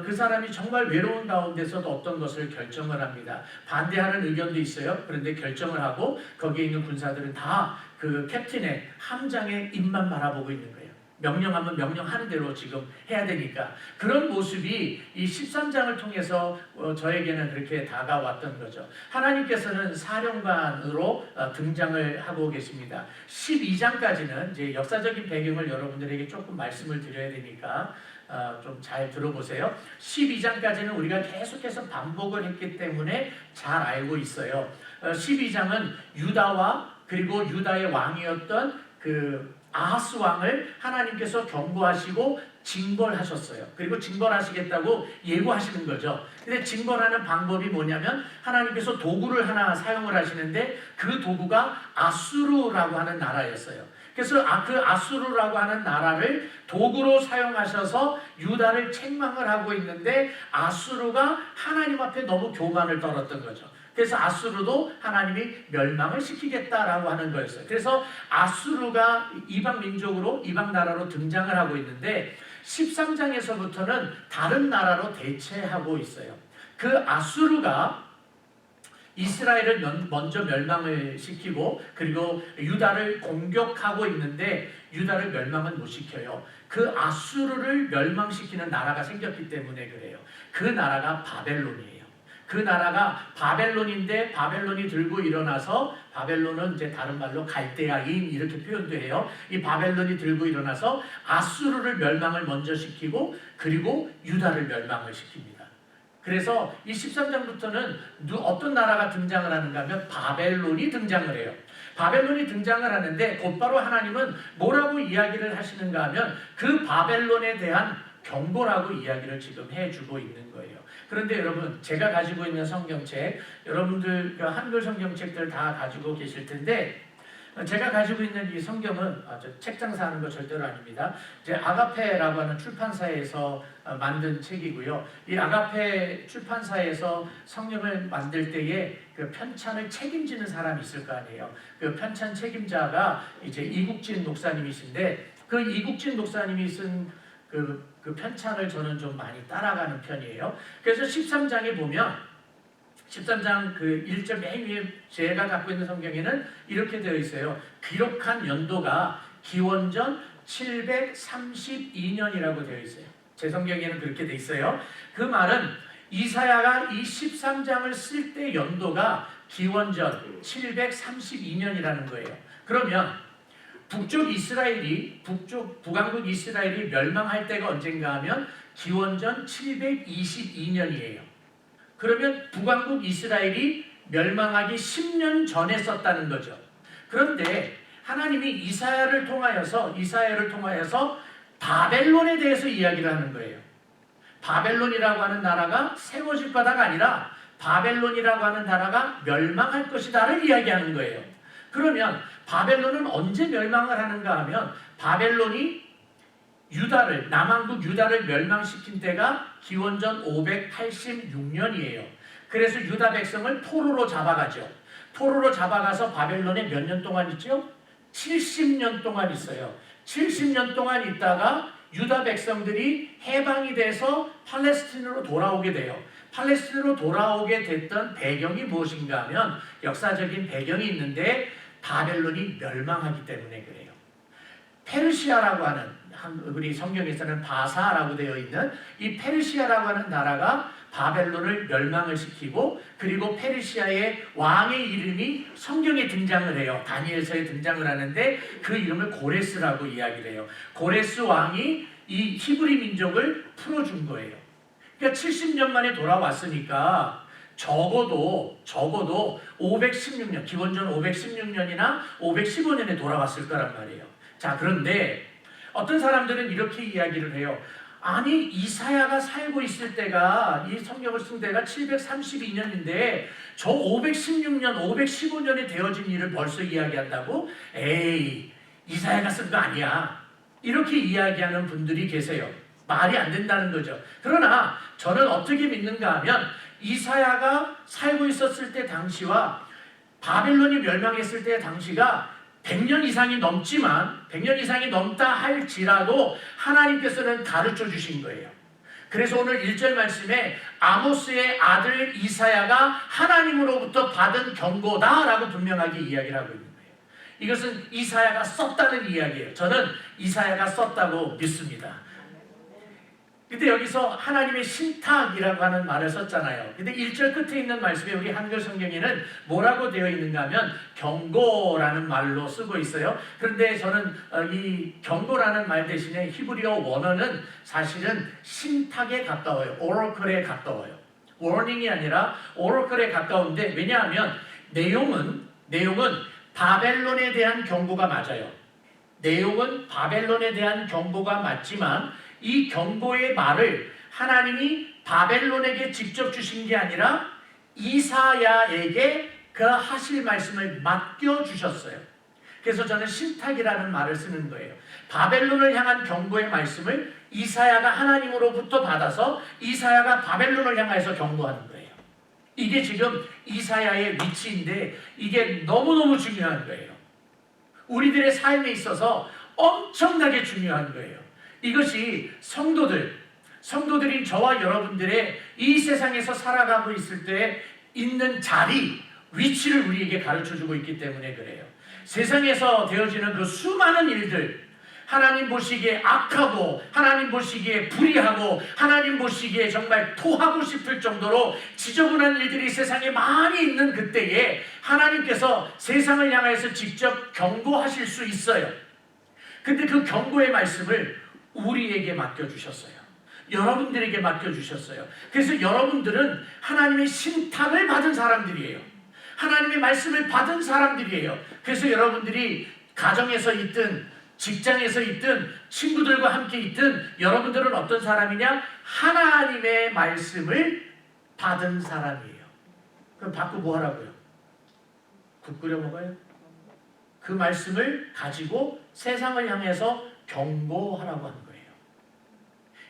그 사람이 정말 외로운 가운데서도 어떤 것을 결정을 합니다. 반대하는 의견도 있어요. 그런데 결정을 하고 거기에 있는 군사들은 다 그 캡틴의 함장의 입만 바라보고 있는 거예요. 명령하면 명령하는 대로 지금 해야 되니까. 그런 모습이 이 13장을 통해서 저에게는 그렇게 다가왔던 거죠. 하나님께서는 사령관으로 등장을 하고 계십니다. 12장까지는 이제 역사적인 배경을 여러분들에게 조금 말씀을 드려야 되니까 좀 잘 들어보세요. 12장까지는 우리가 계속해서 반복을 했기 때문에 잘 알고 있어요. 12장은 유다와 그리고 유다의 왕이었던 그 아하스 왕을 하나님께서 경고하시고 징벌하셨어요. 그리고 징벌하시겠다고 예고하시는 거죠. 근데 징벌하는 방법이 뭐냐면 하나님께서 도구를 하나 사용을 하시는데 그 도구가 아수르라고 하는 나라였어요. 그래서 그 아수르라고 하는 나라를 도구로 사용하셔서 유다를 책망을 하고 있는데 아수르가 하나님 앞에 너무 교만을 떨었던 거죠. 그래서 아수르도 하나님이 멸망을 시키겠다라고 하는 거였어요. 그래서 아수르가 이방 민족으로 이방 나라로 등장을 하고 있는데 13장에서부터는 다른 나라로 대체하고 있어요. 그 아수르가 이스라엘을 먼저 멸망을 시키고 그리고 유다를 공격하고 있는데 유다를 멸망은 못 시켜요. 그 아수르를 멸망시키는 나라가 생겼기 때문에 그래요. 그 나라가 바벨론이에요. 그 나라가 바벨론인데 바벨론이 들고 일어나서 바벨론은 이제 다른 말로 갈대아인 이렇게 표현도 해요. 이 바벨론이 들고 일어나서 아수르를 멸망을 먼저 시키고 그리고 유다를 멸망을 시킵니다. 그래서 이 13장부터는 어떤 나라가 등장을 하는가 하면 바벨론이 등장을 해요. 바벨론이 등장을 하는데 곧바로 하나님은 뭐라고 이야기를 하시는가 하면 그 바벨론에 대한 경고라고 이야기를 지금 해주고 있는 거예요. 그런데 여러분 제가 가지고 있는 성경책 여러분들 한글 성경책들 다 가지고 계실 텐데 제가 가지고 있는 이 성경은 책 장사하는 거 절대로 아닙니다. 이제 아가페라고 하는 출판사에서 만든 책이고요. 이 아가페 출판사에서 성경을 만들 때에 그 편찬을 책임지는 사람이 있을 거 아니에요. 그 편찬 책임자가 이제 이국진 목사님이신데 그 이국진 목사님이 쓴 그 편찬을 저는 좀 많이 따라가는 편이에요. 그래서 13장에 보면 13장 그 1절 맨 위에 제가 갖고 있는 성경에는 이렇게 되어 있어요. 기록한 연도가 기원전 732년이라고 되어 있어요. 제 성경에는 그렇게 되어 있어요. 그 말은 이사야가 이 13장을 쓸 때 연도가 기원전 732년이라는 거예요. 그러면 북왕국 이스라엘이 멸망할 때가 언젠가 하면 기원전 722년이에요. 그러면 북왕국 이스라엘이 멸망하기 10년 전에 썼다는 거죠. 그런데 하나님이 이사야를 통하여서 바벨론에 대해서 이야기를 하는 거예요. 바벨론이라고 하는 나라가 세워질 거다가 아니라 바벨론이라고 하는 나라가 멸망할 것이다를 이야기하는 거예요. 그러면 바벨론은 언제 멸망을 하는가 하면 바벨론이 남왕국 유다를 멸망시킨 때가 기원전 586년이에요. 그래서 유다 백성을 포로로 잡아가죠. 포로로 잡아가서 바벨론에 몇 년 동안 있죠? 70년 동안 있어요. 70년 동안 있다가 유다 백성들이 해방이 돼서 팔레스틴으로 돌아오게 돼요. 팔레스틴으로 돌아오게 됐던 배경이 무엇인가 하면 역사적인 배경이 있는데 바벨론이 멸망하기 때문에 그래요. 페르시아라고 하는, 우리 성경에서는 바사라고 되어 있는 이 페르시아라고 하는 나라가 바벨론을 멸망을 시키고, 그리고 페르시아의 왕의 이름이 성경에 등장을 해요. 다니엘서에 등장을 하는데 그 이름을 고레스라고 이야기를 해요. 고레스 왕이 이 히브리 민족을 풀어준 거예요. 그러니까 70년 만에 돌아왔으니까 적어도 516년, 기원전 516년이나 515년에 돌아왔을 거란 말이에요. 자, 그런데 어떤 사람들은 이렇게 이야기를 해요. 아니, 이사야가 살고 있을 때가, 이 성경을 쓴 때가 732년인데 저 516년, 515년에 되어진 일을 벌써 이야기한다고? 에이, 이사야가 쓴 거 아니야. 이렇게 이야기하는 분들이 계세요. 말이 안 된다는 거죠. 그러나 저는 어떻게 믿는가 하면 이사야가 살고 있었을 때 당시와 바벨론이 멸망했을 때 당시가 100년 이상이 넘지만, 100년 이상이 넘다 할지라도 하나님께서는 가르쳐 주신 거예요. 그래서 오늘 1절 말씀에 아모스의 아들 이사야가 하나님으로부터 받은 경고다라고 분명하게 이야기를 하고 있는 거예요. 이것은 이사야가 썼다는 이야기예요. 저는 이사야가 썼다고 믿습니다. 근데 여기서 하나님의 신탁이라고 하는 말을 썼잖아요. 근데 1절 끝에 있는 말씀에 우리 한글 성경에는 뭐라고 되어 있는가 하면 경고라는 말로 쓰고 있어요. 그런데 저는 이 경고라는 말 대신에 히브리어 원어는 사실은 신탁에 가까워요. 오라클에 가까워요. 워닝이 아니라 오라클에 가까운데, 왜냐하면 내용은 바벨론에 대한 경고가 맞아요. 내용은 바벨론에 대한 경고가 맞지만 이 경고의 말을 하나님이 바벨론에게 직접 주신 게 아니라 이사야에게 그 하실 말씀을 맡겨주셨어요. 그래서 저는 신탁이라는 말을 쓰는 거예요. 바벨론을 향한 경고의 말씀을 이사야가 하나님으로부터 받아서 이사야가 바벨론을 향해서 경고하는 거예요. 이게 지금 이사야의 위치인데 이게 너무너무 중요한 거예요. 우리들의 삶에 있어서 엄청나게 중요한 거예요. 이것이 성도들인 저와 여러분들의 이 세상에서 살아가고 있을 때 있는 자리, 위치를 우리에게 가르쳐주고 있기 때문에 그래요. 세상에서 되어지는 그 수많은 일들, 하나님 보시기에 악하고 하나님 보시기에 불의하고 하나님 보시기에 정말 토하고 싶을 정도로 지저분한 일들이 세상에 많이 있는 그때에 하나님께서 세상을 향해서 직접 경고하실 수 있어요. 근데 그 경고의 말씀을 우리에게 맡겨주셨어요. 여러분들에게 맡겨주셨어요. 그래서 여러분들은 하나님의 신탁을 받은 사람들이에요. 하나님의 말씀을 받은 사람들이에요. 그래서 여러분들이 가정에서 있든 직장에서 있든 친구들과 함께 있든 여러분들은 어떤 사람이냐? 하나님의 말씀을 받은 사람이에요. 그럼 받고 뭐 하라고요? 국 끓여 먹어요? 그 말씀을 가지고 세상을 향해서 경고하라고 하는 거예요.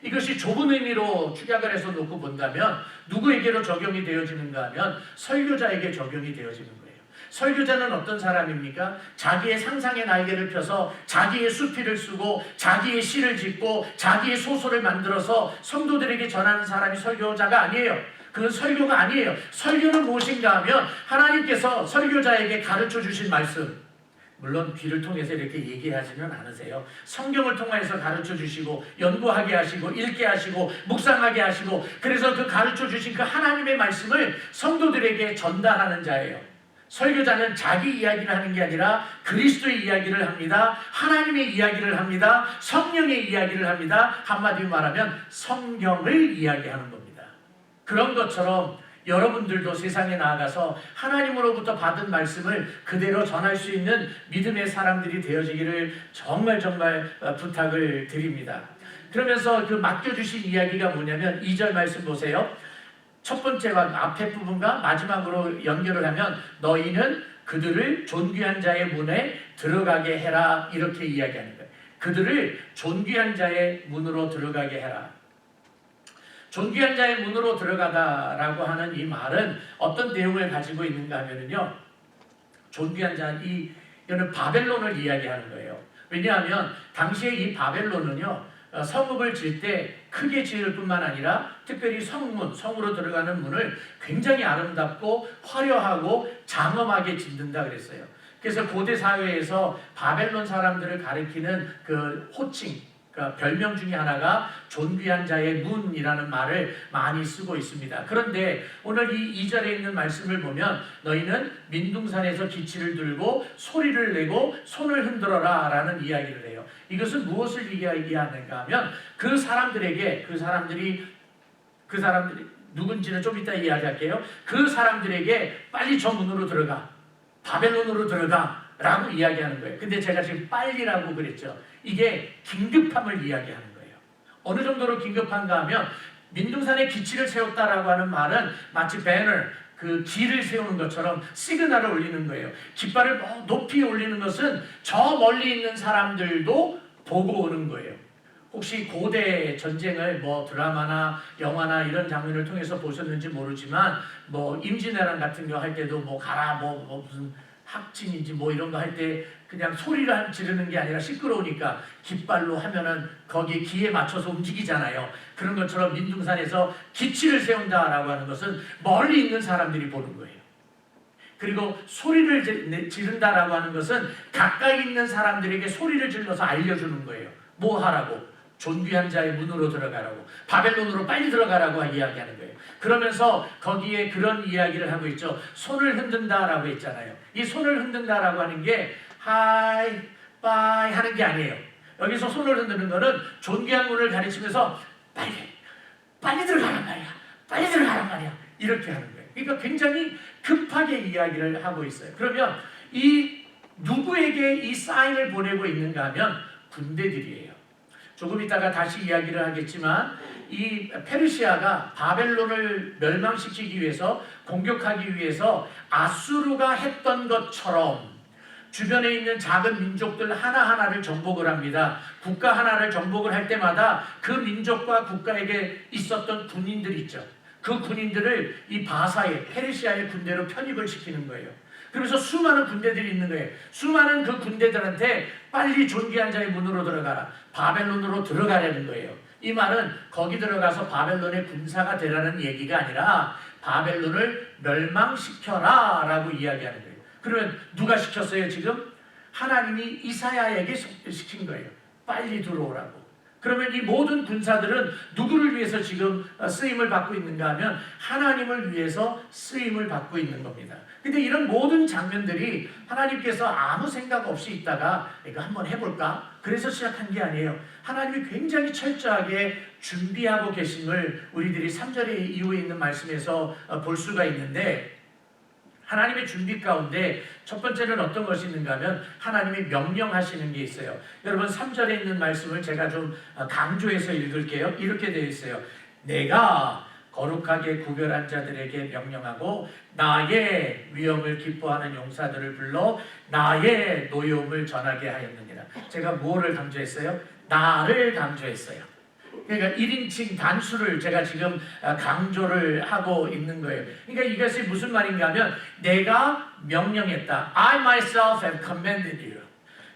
이것이 좁은 의미로 축약을 해서 놓고 본다면 누구에게로 적용이 되어지는가 하면 설교자에게 적용이 되어지는 거예요. 설교자는 어떤 사람입니까? 자기의 상상의 날개를 펴서 자기의 수필을 쓰고 자기의 시를 짓고 자기의 소설을 만들어서 성도들에게 전하는 사람이 설교자가 아니에요. 그건 설교가 아니에요. 설교는 무엇인가 하면 하나님께서 설교자에게 가르쳐 주신 말씀, 물론 귀를 통해서 이렇게 얘기하지는 않으세요. 성경을 통해서 가르쳐 주시고 연구하게 하시고 읽게 하시고 묵상하게 하시고, 그래서 그 가르쳐 주신 그 하나님의 말씀을 성도들에게 전달하는 자예요. 설교자는 자기 이야기를 하는 게 아니라 그리스도의 이야기를 합니다. 하나님의 이야기를 합니다. 성령의 이야기를 합니다. 한마디로 말하면 성경을 이야기하는 겁니다. 그런 것처럼 여러분들도 세상에 나아가서 하나님으로부터 받은 말씀을 그대로 전할 수 있는 믿음의 사람들이 되어지기를 정말 부탁을 드립니다. 그러면서 그 맡겨주신 이야기가 뭐냐면 2절 말씀 보세요. 첫 번째와 앞에 부분과 마지막으로 연결을 하면 너희는 그들을 존귀한 자의 문에 들어가게 해라, 이렇게 이야기하는 거예요. 그들을 존귀한 자의 문으로 들어가게 해라. 존귀한 자의 문으로 들어가다라고 하는 이 말은 어떤 내용을 가지고 있는가 하면요, 존귀한 자, 이거는 바벨론을 이야기하는 거예요. 왜냐하면 당시에 이 바벨론은요, 성읍을 질 때 크게 지을 뿐만 아니라 특별히 성문, 성으로 들어가는 문을 굉장히 아름답고 화려하고 장엄하게 짓는다 그랬어요. 그래서 고대 사회에서 바벨론 사람들을 가리키는 그 호칭, 그러니까 별명 중에 하나가 존귀한 자의 문이라는 말을 많이 쓰고 있습니다. 그런데 오늘 이 2절에 있는 말씀을 보면 너희는 민둥산에서 기치를 들고 소리를 내고 손을 흔들어라 라는 이야기를 해요. 이것은 무엇을 이야기하는가 하면 그 사람들이 누군지는 좀 이따 이야기할게요. 그 사람들에게 빨리 저 문으로 들어가, 바벨론으로 들어가 라고 이야기하는 거예요. 근데 제가 지금 빨리라고 그랬죠. 이게 긴급함을 이야기하는 거예요. 어느 정도로 긴급한가 하면 민둥산에 기치를 세웠다라고 하는 말은 마치 배너, 그 길을 세우는 것처럼 시그널을 올리는 거예요. 깃발을 높이 올리는 것은 저 멀리 있는 사람들도 보고 오는 거예요. 혹시 고대 전쟁을 드라마나 영화나 이런 장면을 통해서 보셨는지 모르지만 임진왜란 같은 거 할 때도 가라 무슨 학진인지 이런 거 할 때 그냥 소리를 지르는 게 아니라 시끄러우니까 깃발로 하면은 거기에 기에 맞춰서 움직이잖아요. 그런 것처럼 민둥산에서 기치를 세운다라고 하는 것은 멀리 있는 사람들이 보는 거예요. 그리고 소리를 지른다라고 하는 것은 가까이 있는 사람들에게 소리를 질러서 알려주는 거예요. 뭐 하라고? 존귀한 자의 문으로 들어가라고, 바벨론으로 빨리 들어가라고 이야기하는 거예요. 그러면서 거기에 그런 이야기를 하고 있죠. 손을 흔든다라고 했잖아요. 이 손을 흔든다라고 하는 게 하이, 바이 하는 게 아니에요. 여기서 손을 흔드는 거는 존귀한 문을 가리치면서 빨리 들어가란 말이야. 빨리 들어가란 말이야. 이렇게 하는 거예요. 그러니까 굉장히 급하게 이야기를 하고 있어요. 그러면 이 누구에게 이 사인을 보내고 있는가 하면 군대들이에요. 조금 이따가 다시 이야기를 하겠지만 이 페르시아가 바벨론을 멸망시키기 위해서, 공격하기 위해서 아수르가 했던 것처럼 주변에 있는 작은 민족들 하나하나를 정복을 합니다. 국가 하나를 정복을 할 때마다 그 민족과 국가에게 있었던 군인들이 있죠. 그 군인들을 이 바사의, 페르시아의 군대로 편입을 시키는 거예요. 그러면서 수많은 군대들이 있는 거예요. 수많은 그 군대들한테 빨리 존귀한 자의 문으로 들어가라, 바벨론으로 들어가려는 거예요. 이 말은 거기 들어가서 바벨론의 군사가 되라는 얘기가 아니라 바벨론을 멸망시켜라 라고 이야기하는 거예요. 그러면 누가 시켰어요 지금? 하나님이 이사야에게 시킨 거예요. 빨리 들어오라고. 그러면 이 모든 군사들은 누구를 위해서 지금 쓰임을 받고 있는가 하면 하나님을 위해서 쓰임을 받고 있는 겁니다. 근데 이런 모든 장면들이 하나님께서 아무 생각 없이 있다가 이거 한번 해볼까? 그래서 시작한 게 아니에요. 하나님이 굉장히 철저하게 준비하고 계심을 우리들이 3절 이후에 있는 말씀에서 볼 수가 있는데, 하나님의 준비 가운데 첫 번째는 어떤 것이 있는가 하면 하나님이 명령하시는 게 있어요. 여러분 3절에 있는 말씀을 제가 좀 강조해서 읽을게요. 이렇게 되어 있어요. 내가 거룩하게 구별한 자들에게 명령하고 나의 위엄을 기뻐하는 용사들을 불러 나의 노여움을 전하게 하였느니라. 제가 뭐를 강조했어요? 나를 강조했어요. 그러니까 1인칭 단수를 제가 지금 강조를 하고 있는 거예요. 그러니까 이것이 무슨 말인가 하면 내가 명령했다. I myself have commanded you.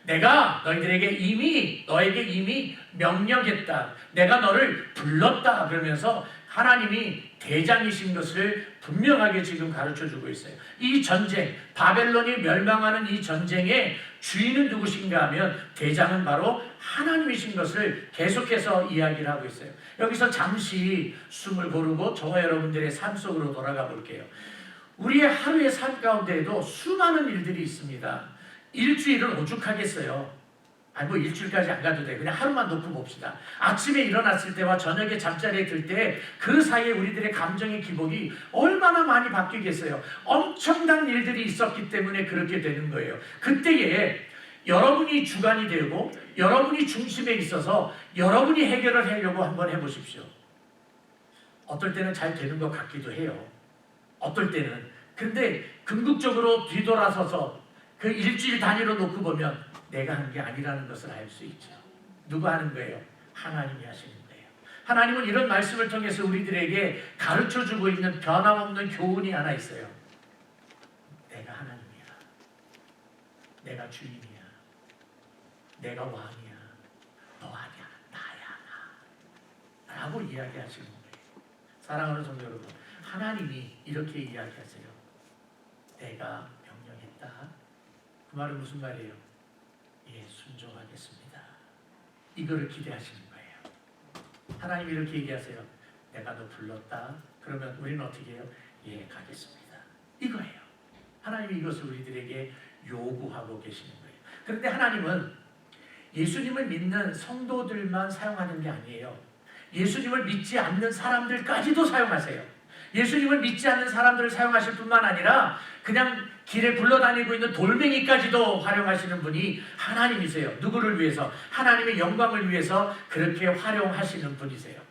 내가 너에게 이미 명령했다. 내가 너를 불렀다. 그러면서 하나님이 대장이신 것을 분명하게 지금 가르쳐주고 있어요. 이 전쟁, 바벨론이 멸망하는 이 전쟁의 주인은 누구신가 하면 대장은 바로 하나님이신 것을 계속해서 이야기를 하고 있어요. 여기서 잠시 숨을 고르고 저와 여러분들의 삶 속으로 돌아가 볼게요. 우리의 하루의 삶 가운데에도 수많은 일들이 있습니다. 일주일은 오죽하겠어요. 일주일까지 안 가도 돼. 그냥 하루만 놓고 봅시다. 아침에 일어났을 때와 저녁에 잠자리에 들 때 그 사이에 우리들의 감정의 기복이 얼마나 많이 바뀌겠어요. 엄청난 일들이 있었기 때문에 그렇게 되는 거예요. 그때에 여러분이 주관이 되고 여러분이 중심에 있어서 여러분이 해결을 하려고 한번 해보십시오. 어떨 때는 잘 되는 것 같기도 해요. 어떨 때는. 근데 궁극적으로 뒤돌아서서 그 일주일 단위로 놓고 보면 내가 한 게 아니라는 것을 알 수 있죠. 누가 하는 거예요? 하나님이 하시는 거예요. 하나님은 이런 말씀을 통해서 우리들에게 가르쳐주고 있는 변함없는 교훈이 하나 있어요. 내가 하나님이야. 내가 주인이야. 내가 왕이야. 너 아니야. 나야 나. 라고 이야기하시는 거예요. 사랑하는 성도 여러분, 하나님이 이렇게 이야기하세요. 내가 명령했다. 그 말은 무슨 말이에요? 예, 순종하겠습니다. 이거를 기대하시는 거예요. 하나님이 이렇게 얘기하세요. 내가 너 불렀다. 그러면 우리는 어떻게 해요? 예, 가겠습니다. 이거예요. 하나님이 이것을 우리들에게 요구하고 계시는 거예요. 그런데 하나님은 예수님을 믿는 성도들만 사용하는 게 아니에요. 예수님을 믿지 않는 사람들까지도 사용하세요. 예수님을 믿지 않는 사람들을 사용하실 뿐만 아니라 그냥 길에 굴러다니고 있는 돌멩이까지도 활용하시는 분이 하나님이세요. 누구를 위해서? 하나님의 영광을 위해서 그렇게 활용하시는 분이세요.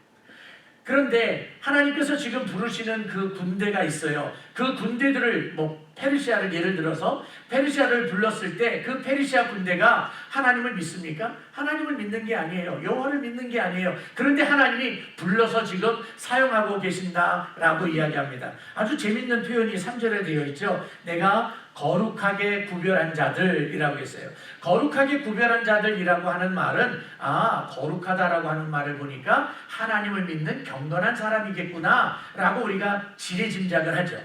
그런데 하나님께서 지금 부르시는 그 군대가 있어요. 그 군대들을 페르시아를 예를 들어서 페르시아를 불렀을 때 그 페르시아 군대가 하나님을 믿습니까? 하나님을 믿는 게 아니에요. 여호와를 믿는 게 아니에요. 그런데 하나님이 불러서 지금 사용하고 계신다라고 이야기합니다. 아주 재밌는 표현이 3절에 되어 있죠. 내가 거룩하게 구별한 자들이라고 했어요. 거룩하게 구별한 자들이라고 하는 말은 거룩하다라고 하는 말을 보니까 하나님을 믿는 경건한 사람이겠구나 라고 우리가 지레짐작을 하죠.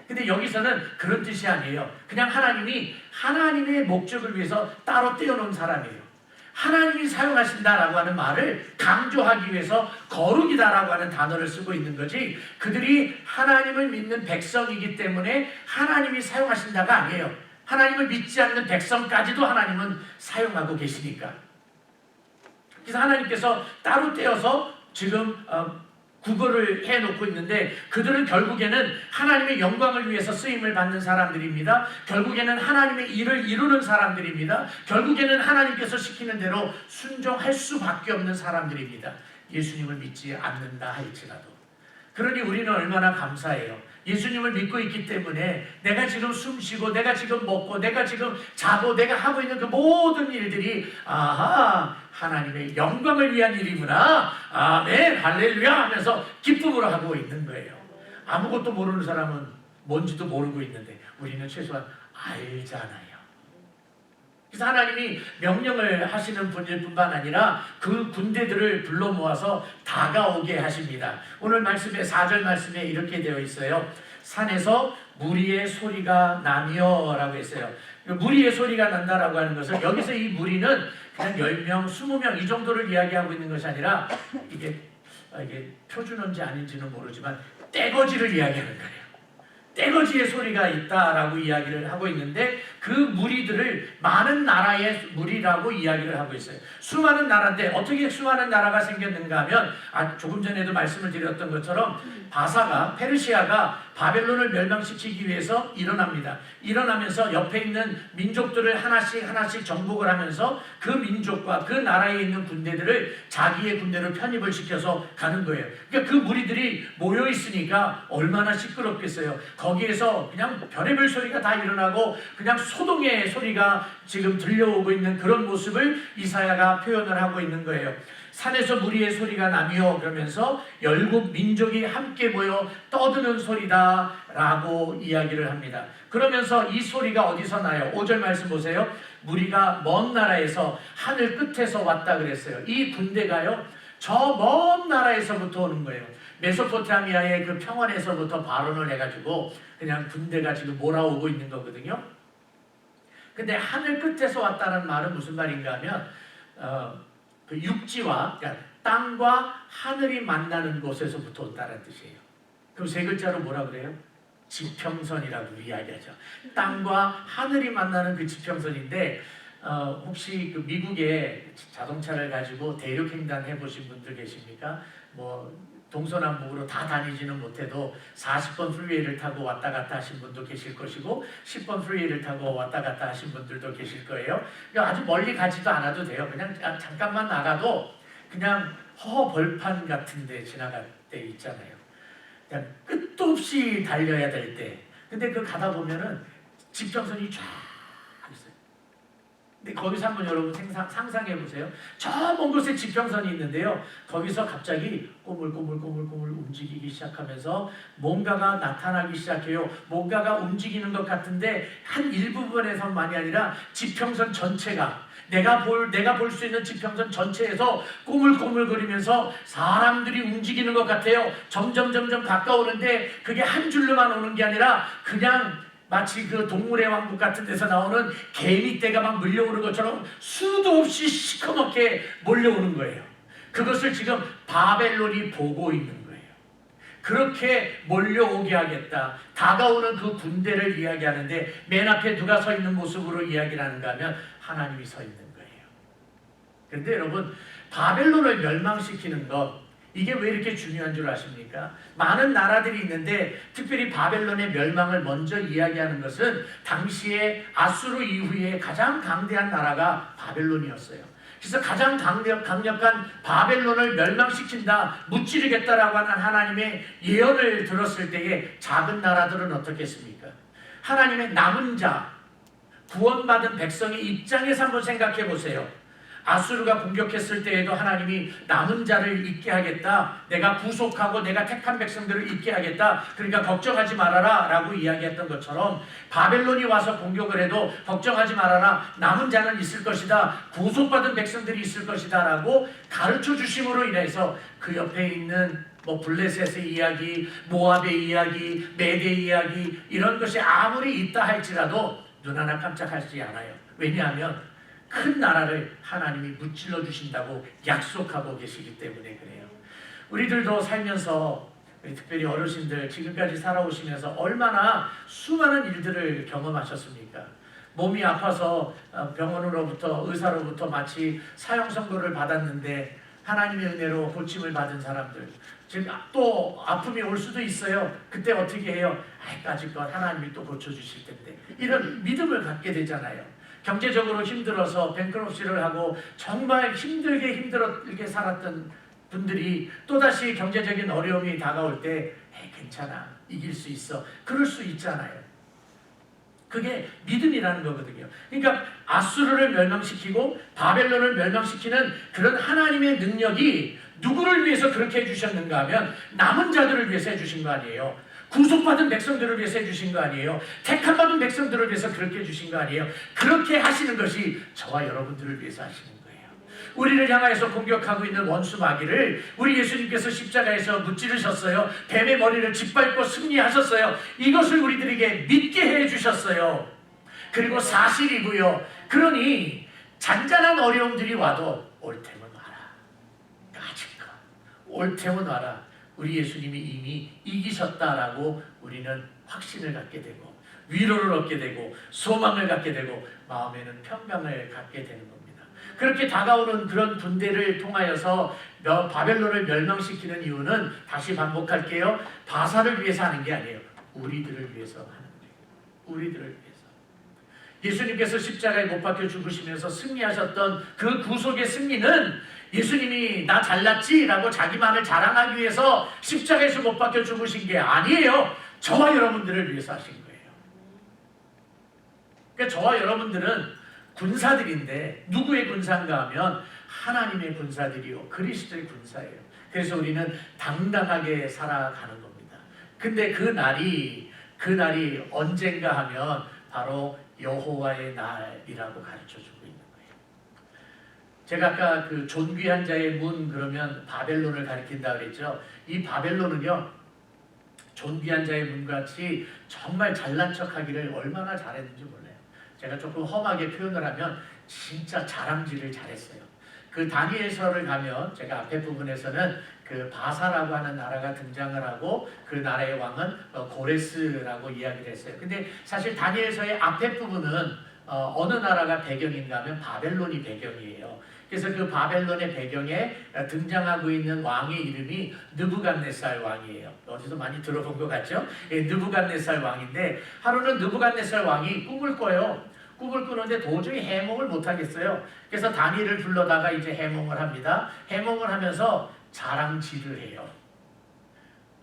근데 여기서는 그런 뜻이 아니에요. 그냥 하나님이 하나님의 목적을 위해서 따로 떼어놓은 사람이에요. 하나님이 사용하신다라고 하는 말을 강조하기 위해서 거룩이다라고 하는 단어를 쓰고 있는 거지, 그들이 하나님을 믿는 백성이기 때문에 하나님이 사용하신다가 아니에요. 하나님을 믿지 않는 백성까지도 하나님은 사용하고 계시니까. 그래서 하나님께서 따로 떼어서 지금 구별을 해놓고 있는데, 그들은 결국에는 하나님의 영광을 위해서 쓰임을 받는 사람들입니다. 결국에는 하나님의 일을 이루는 사람들입니다. 결국에는 하나님께서 시키는 대로 순종할 수밖에 없는 사람들입니다. 예수님을 믿지 않는다 할지라도. 그러니 우리는 얼마나 감사해요. 예수님을 믿고 있기 때문에 내가 지금 숨쉬고 내가 지금 먹고 내가 지금 자고 내가 하고 있는 그 모든 일들이 하나님의 영광을 위한 일이구나, 아멘, 할렐루야 하면서 기쁨으로 하고 있는 거예요. 아무것도 모르는 사람은 뭔지도 모르고 있는데 우리는 최소한 알잖아요. 그래서 하나님이 명령을 하시는 분일 뿐만 아니라 그 군대들을 불러 모아서 다가오게 하십니다. 오늘 말씀에 4절 말씀에 이렇게 되어 있어요. 산에서 무리의 소리가 나며 라고 했어요. 무리의 소리가 난다라고 하는 것은 여기서 이 무리는 그냥 10명, 20명 이 정도를 이야기하고 있는 것이 아니라 이게 표준어인지 아닌지는 모르지만 떼거지를 이야기하는 거예요. 떼거지의 소리가 있다라고 이야기를 하고 있는데, 그 무리들을 많은 나라의 무리라고 이야기를 하고 있어요. 수많은 나라인데 어떻게 수많은 나라가 생겼는가 하면 조금 전에도 말씀을 드렸던 것처럼 페르시아가 바벨론을 멸망시키기 위해서 일어납니다. 일어나면서 옆에 있는 민족들을 하나씩 정복을 하면서 그 민족과 그 나라에 있는 군대들을 자기의 군대로 편입을 시켜서 가는 거예요. 그러니까 그 무리들이 모여 있으니까 얼마나 시끄럽겠어요. 거기에서 그냥 별의별 소리가 다 일어나고 그냥 소동의 소리가 지금 들려오고 있는 그런 모습을 이사야가 표현을 하고 있는 거예요. 산에서 무리의 소리가 나며 그러면서 17민족이 함께 모여 떠드는 소리다 라고 이야기를 합니다. 그러면서 이 소리가 어디서 나요? 5절 말씀 보세요. 무리가 먼 나라에서 하늘 끝에서 왔다 그랬어요. 이 군대가요, 저 먼 나라에서부터 오는 거예요. 메소포타미아의 그 평원에서부터 발원을 해가지고 그냥 군대가 지금 몰아오고 있는 거거든요. 근데 하늘 끝에서 왔다는 말은 무슨 말인가 하면 그 육지와, 그러니까 땅과 하늘이 만나는 곳에서부터 온다는 뜻이에요. 그럼 세 글자로 뭐라 그래요? 지평선이라고 이야기하죠. 땅과 하늘이 만나는 그 지평선인데, 혹시 그 미국에 자동차를 가지고 대륙횡단 해보신 분들 계십니까? 동서남북으로 다 다니지는 못해도 40번 프리웨이를 타고 왔다 갔다 하신 분도 계실 것이고 10번 프리웨이를 타고 왔다 갔다 하신 분들도 계실 거예요. 그러니까 아주 멀리 가지도 않아도 돼요. 그냥 잠깐만 나가도 그냥 허벌판 같은 데 지나갈 때 있잖아요. 그냥 끝도 없이 달려야 될 때. 근데 그 가다 보면은 지평선이 쫙 있어요. 근데 거기서 한번 여러분 상상해 보세요. 저 먼 곳에 지평선이 있는데요. 거기서 갑자기 꼬물꼬물 움직이기 시작하면서 뭔가가 나타나기 시작해요. 뭔가가 움직이는 것 같은데 한 일부분에서만이 아니라 지평선 전체가, 내가 볼 수 있는 지평선 전체에서 꼬물꼬물거리면서 사람들이 움직이는 것 같아요. 점점 가까우는데 그게 한 줄로만 오는 게 아니라 그냥 마치 그 동물의 왕국 같은 데서 나오는 개미떼가 막 밀려오는 것처럼 수도 없이 시커멓게 몰려오는 거예요. 그것을 지금 바벨론이 보고 있는 거예요. 그렇게 몰려오게 하겠다. 다가오는 그 군대를 이야기하는데 맨 앞에 누가 서 있는 모습으로 이야기를 하는가 하면 하나님이 서 있는 거예요. 그런데 여러분, 바벨론을 멸망시키는 것, 이게 왜 이렇게 중요한 줄 아십니까? 많은 나라들이 있는데 특별히 바벨론의 멸망을 먼저 이야기하는 것은 당시에 아수르 이후에 가장 강대한 나라가 바벨론이었어요. 그래서 가장 강력한 바벨론을 멸망시킨다, 무찌르겠다라고 하는 하나님의 예언을 들었을 때에 작은 나라들은 어떻겠습니까? 하나님의 남은 자, 구원받은 백성의 입장에서 한번 생각해 보세요. 아수르가 공격했을 때에도 하나님이 남은 자를 있게 하겠다, 내가 구속하고 내가 택한 백성들을 있게 하겠다, 그러니까 걱정하지 말아라 라고 이야기했던 것처럼 바벨론이 와서 공격을 해도 걱정하지 말아라, 남은 자는 있을 것이다, 구속받은 백성들이 있을 것이다 라고 가르쳐 주심으로 인해서 그 옆에 있는 블레셋의 이야기, 모압의 이야기, 메대의 이야기, 이런 것이 아무리 있다 할지라도 눈 하나 깜짝하지 않아요. 왜냐하면 큰 나라를 하나님이 무찔러 주신다고 약속하고 계시기 때문에 그래요. 우리들도 살면서, 특별히 어르신들 지금까지 살아오시면서 얼마나 수많은 일들을 경험하셨습니까? 몸이 아파서 병원으로부터, 의사로부터 마치 사형 선고를 받았는데 하나님의 은혜로 고침을 받은 사람들, 지금 또 아픔이 올 수도 있어요. 그때 어떻게 해요? 까짓것 하나님이 또 고쳐주실 텐데, 이런 믿음을 갖게 되잖아요. 경제적으로 힘들어서 뱅크럽시를 하고 정말 힘들게 살았던 분들이 또다시 경제적인 어려움이 다가올 때 괜찮아, 이길 수 있어, 그럴 수 있잖아요. 그게 믿음이라는 거거든요. 그러니까 아수르를 멸망시키고 바벨론을 멸망시키는 그런 하나님의 능력이 누구를 위해서 그렇게 해주셨는가 하면 남은 자들을 위해서 해주신 거 아니에요. 구속받은 백성들을 위해서 해주신 거 아니에요. 택함받은 백성들을 위해서 그렇게 해주신 거 아니에요. 그렇게 하시는 것이 저와 여러분들을 위해서 하시는 거예요. 우리를 향하여서 공격하고 있는 원수 마귀를 우리 예수님께서 십자가에서 무찌르셨어요. 뱀의 머리를 짓밟고 승리하셨어요. 이것을 우리들에게 믿게 해주셨어요. 그리고 사실이고요. 그러니 잔잔한 어려움들이 와도 올 테면 와라, 까짓거 올 테면 와라, 우리 예수님이 이미 이기셨다라고 우리는 확신을 갖게 되고 위로를 얻게 되고 소망을 갖게 되고 마음에는 평강을 갖게 되는 겁니다. 그렇게 다가오는 그런 군대를 통하여서 바벨론을 멸망시키는 이유는, 다시 반복할게요, 바사를 위해서 하는 게 아니에요. 우리들을 위해서 하는 거예요. 우리들을 위해서. 예수님께서 십자가에 못 박혀 죽으시면서 승리하셨던 그 구속의 승리는 예수님이 나 잘났지? 라고 자기만을 자랑하기 위해서 십자가에서 못 박혀 죽으신 게 아니에요. 저와 여러분들을 위해서 하신 거예요. 그러니까 저와 여러분들은 군사들인데 누구의 군사인가 하면 하나님의 군사들이요, 그리스도의 군사예요. 그래서 우리는 당당하게 살아가는 겁니다. 근데 그 날이 언젠가 하면 바로 여호와의 날이라고 가르쳐주고 있는 거예요. 제가 아까 그 존귀한 자의 문 그러면 바벨론을 가리킨다 그랬죠. 이 바벨론은요, 존귀한 자의 문같이 정말 잘난 척하기를 얼마나 잘했는지 몰라요. 제가 조금 험하게 표현을 하면 진짜 자랑질을 잘했어요. 그 다니엘서를 가면 제가 앞에 부분에서는 그 바사라고 하는 나라가 등장을 하고 그 나라의 왕은 고레스라고 이야기를 했어요. 근데 사실 다니엘서의 앞에 부분은 어느 나라가 배경인가 하면 바벨론이 배경이에요. 그래서 그 바벨론의 배경에 등장하고 있는 왕의 이름이 느부갓네살 왕이에요. 어디서 많이 들어본 것 같죠? 느부갓네살 왕인데 하루는 느부갓네살 왕이 꿈을 꿔요. 꿈을 꾸는데 도저히 해몽을 못 하겠어요. 그래서 다니엘을 불러다가 이제 해몽을 합니다. 해몽을 하면서 자랑질을 해요.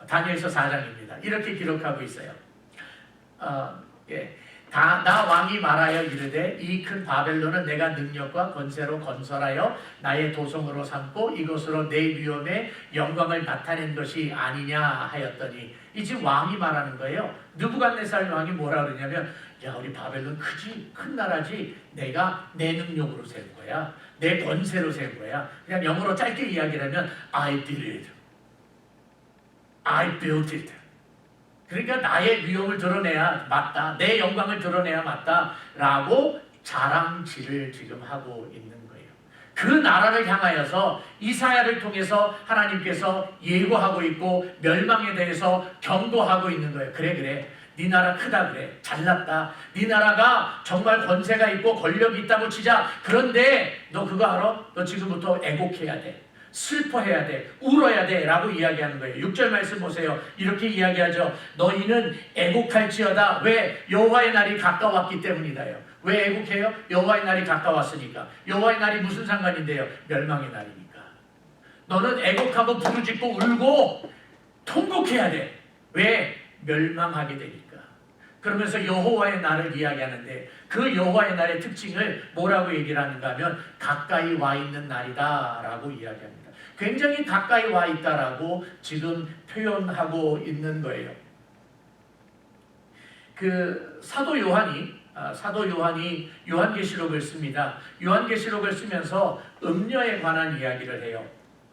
다니엘서 4장입니다. 이렇게 기록하고 있어요. 나 왕이 말하여 이르되 이 큰 바벨론은 내가 능력과 권세로 건설하여 나의 도성으로 삼고 이것으로 내 위엄의 영광을 나타낸 것이 아니냐 하였더니, 이 지금 왕이 말하는 거예요. 느부갓네살 왕이 뭐라 그러냐면 야, 우리 바벨론 크지? 큰 나라지? 내가 내 능력으로 세운 거야. 내 권세로 세운 거야. 그냥 영어로 짧게 이야기하면 I did it. I built it. 그러니까 나의 위엄을 드러내야 맞다. 내 영광을 드러내야 맞다. 라고 자랑질을 지금 하고 있는 거예요. 그 나라를 향하여서 이사야를 통해서 하나님께서 예고하고 있고 멸망에 대해서 경고하고 있는 거예요. 그래. 네 나라 크다 그래. 잘났다. 네 나라가 정말 권세가 있고 권력이 있다고 치자. 그런데 너 그거 알아? 너 지금부터 애곡해야 돼. 슬퍼해야 돼. 울어야 돼. 라고 이야기하는 거예요. 6절 말씀 보세요. 이렇게 이야기하죠. 너희는 애곡할지어다. 왜? 여호와의 날이 가까웠기 때문이다요. 왜 애곡해요? 여호와의 날이 가까웠으니까. 여호와의 날이 무슨 상관인데요? 멸망의 날이니까. 너는 애곡하고 부르짖고 울고 통곡해야 돼. 왜? 멸망하게 되니까. 그러면서 여호와의 날을 이야기하는데 그 여호와의 날의 특징을 뭐라고 얘기를 하는가 하면 가까이 와 있는 날이다 라고 이야기합니다. 굉장히 가까이 와 있다라고 지금 표현하고 있는 거예요. 그 사도 요한이 요한계시록을 씁니다. 요한계시록을 쓰면서 음녀에 관한 이야기를 해요.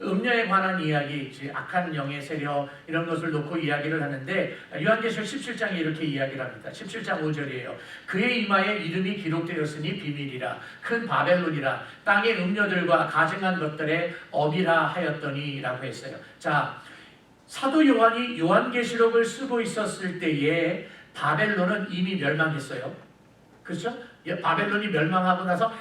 음녀에 관한 이야기, 악한 영의 세력 이런 것을 놓고 이야기를 하는데 요한계시록 17장에 이렇게 이야기를 합니다. 17장 5절이에요. 그의 이마에 이름이 기록되었으니 비밀이라 큰 바벨론이라 땅의 음녀들과 가증한 것들의 업이라 하였더니 라고 했어요. 자, 사도 요한이 요한계시록을 쓰고 있었을 때에 바벨론은 이미 멸망했어요. 그렇죠? 바벨론이 멸망하고 나서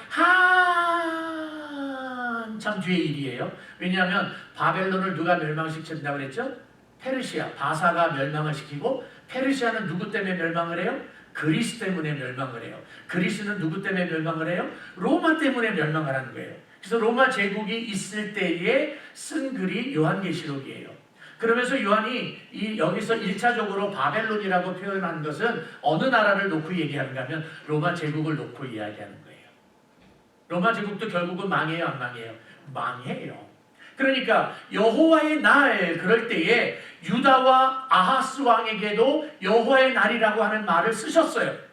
한참 뒤의 일이에요. 왜냐하면 바벨론을 누가 멸망시킨다고 그랬죠? 페르시아, 바사가 멸망을 시키고 페르시아는 누구 때문에 멸망을 해요? 그리스 때문에 멸망을 해요. 그리스는 누구 때문에 멸망을 해요? 로마 때문에 멸망을 하는 거예요. 그래서 로마 제국이 있을 때에 쓴 글이 요한계시록이에요. 그러면서 요한이 여기서 1차적으로 바벨론이라고 표현한 것은 어느 나라를 놓고 얘기하는가 하면 로마 제국을 놓고 이야기하는 거예요. 로마 제국도 결국은 망해요, 안 망해요? 망해요. 그러니까 여호와의 날, 그럴 때에 유다와 아하스 왕에게도 여호와의 날이라고 하는 말을 쓰셨어요.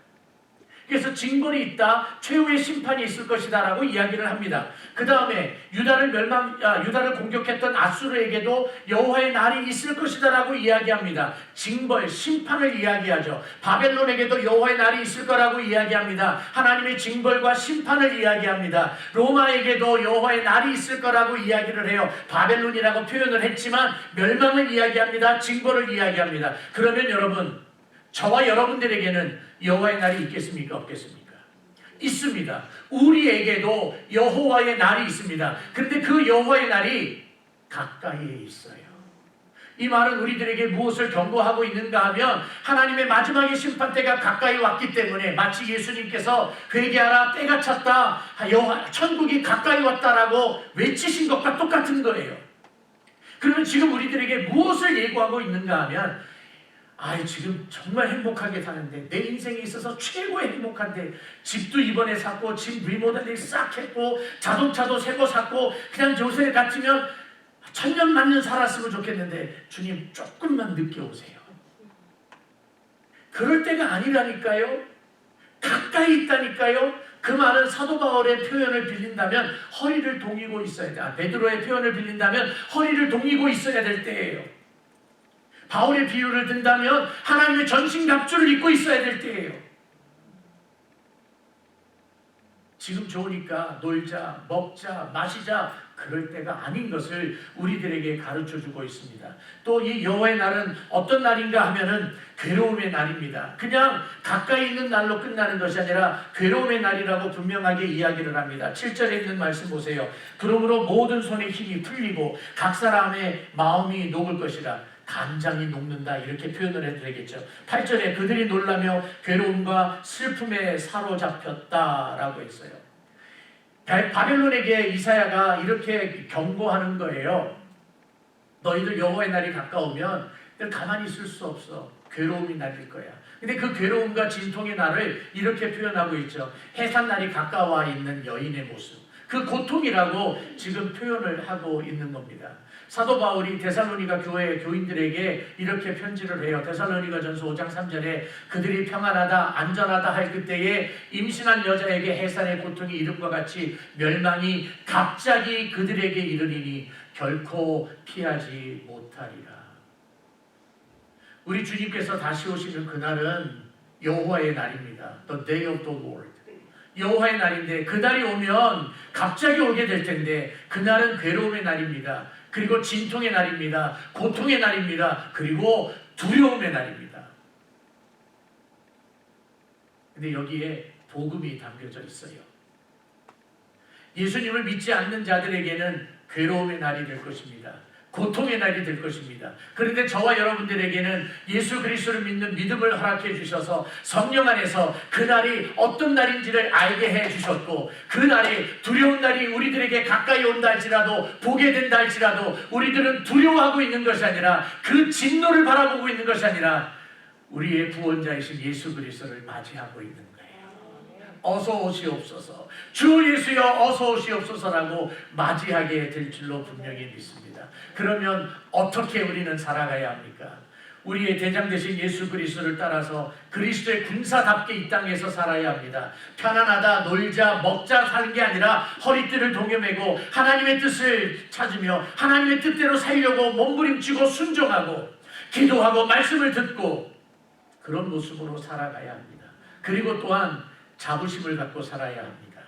그래서 징벌이 있다, 최후의 심판이 있을 것이다 라고 이야기를 합니다. 그 다음에 유다를 공격했던 아수르에게도 여호와의 날이 있을 것이다 라고 이야기합니다. 징벌, 심판을 이야기하죠. 바벨론에게도 여호와의 날이 있을 거라고 이야기합니다. 하나님의 징벌과 심판을 이야기합니다. 로마에게도 여호와의 날이 있을 거라고 이야기를 해요. 바벨론이라고 표현을 했지만 멸망을 이야기합니다. 징벌을 이야기합니다. 그러면 여러분, 저와 여러분들에게는 여호와의 날이 있겠습니까? 없겠습니까? 있습니다. 우리에게도 여호와의 날이 있습니다. 그런데 그 여호와의 날이 가까이에 있어요. 이 말은 우리들에게 무엇을 경고하고 있는가 하면 하나님의 마지막의 심판때가 가까이 왔기 때문에 마치 예수님께서 회개하라 때가 찼다, 천국이 가까이 왔다라고 외치신 것과 똑같은 거예요. 그러면 지금 우리들에게 무엇을 예고하고 있는가 하면 지금 정말 행복하게 사는데, 내 인생에 있어서 최고의 행복한데, 집도 이번에 샀고 집 리모델링 싹 했고 자동차도 새거 샀고 그냥 요새 같으면 천년만년 살았으면 좋겠는데 주님 조금만 늦게 오세요. 그럴 때가 아니라니까요. 가까이 있다니까요. 그 말은 사도 바울의 표현을 빌린다면 허리를 동이고 있어야 돼. 베드로의 표현을 빌린다면 허리를 동이고 있어야 될 때예요. 바울의 비유를 든다면 하나님의 전신갑주를 입고 있어야 될 때예요. 지금 좋으니까 놀자, 먹자, 마시자, 그럴 때가 아닌 것을 우리들에게 가르쳐주고 있습니다. 또 이 여호와의 날은 어떤 날인가 하면은 괴로움의 날입니다. 그냥 가까이 있는 날로 끝나는 것이 아니라 괴로움의 날이라고 분명하게 이야기를 합니다. 7절에 있는 말씀 보세요. 그러므로 모든 손의 힘이 풀리고 각 사람의 마음이 녹을 것이라. 간장이 녹는다, 이렇게 표현을 해도 되겠죠. 8절에 그들이 놀라며 괴로움과 슬픔에 사로잡혔다라고 했어요. 바벨론에게 이사야가 이렇게 경고하는 거예요. 너희들 여호와의 날이 가까우면 가만히 있을 수 없어. 괴로움이 날릴 거야. 근데 그 괴로움과 진통의 날을 이렇게 표현하고 있죠. 해산날이 가까워 있는 여인의 모습. 그 고통이라고 지금 표현을 하고 있는 겁니다. 사도 바울이 데살로니가 교회 교인들에게 이렇게 편지를 해요. 데살로니가전서 5장 3절에 그들이 평안하다 안전하다 할 그때에 임신한 여자에게 해산의 고통이 이름과 같이 멸망이 갑자기 그들에게 이르리니 결코 피하지 못하리라. 우리 주님께서 다시 오시는 그날은 여호와의 날입니다. The day of the Lord. 여호와의 날인데 그날이 오면 갑자기 오게 될 텐데 그날은 괴로움의 날입니다. 그리고 진통의 날입니다. 고통의 날입니다. 그리고 두려움의 날입니다. 근데 여기에 복음이 담겨져 있어요. 예수님을 믿지 않는 자들에게는 괴로움의 날이 될 것입니다. 고통의 날이 될 것입니다. 그런데 저와 여러분들에게는 예수 그리스도를 믿는 믿음을 허락해 주셔서 성령 안에서 그 날이 어떤 날인지를 알게 해 주셨고 그 날이 두려운 날이 우리들에게 가까이 온다 할지라도 보게 된다 할지라도 우리들은 두려워하고 있는 것이 아니라 그 진노를 바라보고 있는 것이 아니라 우리의 구원자이신 예수 그리스도를 맞이하고 있는 거예요. 어서 오시옵소서. 주 예수여 어서 오시옵소서라고 맞이하게 될 줄로 분명히 믿습니다. 그러면 어떻게 우리는 살아가야 합니까? 우리의 대장 되신 예수 그리스도를 따라서 그리스도의 군사답게 이 땅에서 살아야 합니다. 편안하다 놀자 먹자 사는 게 아니라 허리띠를 동여매고 하나님의 뜻을 찾으며 하나님의 뜻대로 살려고 몸부림치고 순종하고 기도하고 말씀을 듣고 그런 모습으로 살아가야 합니다. 그리고 또한 자부심을 갖고 살아야 합니다.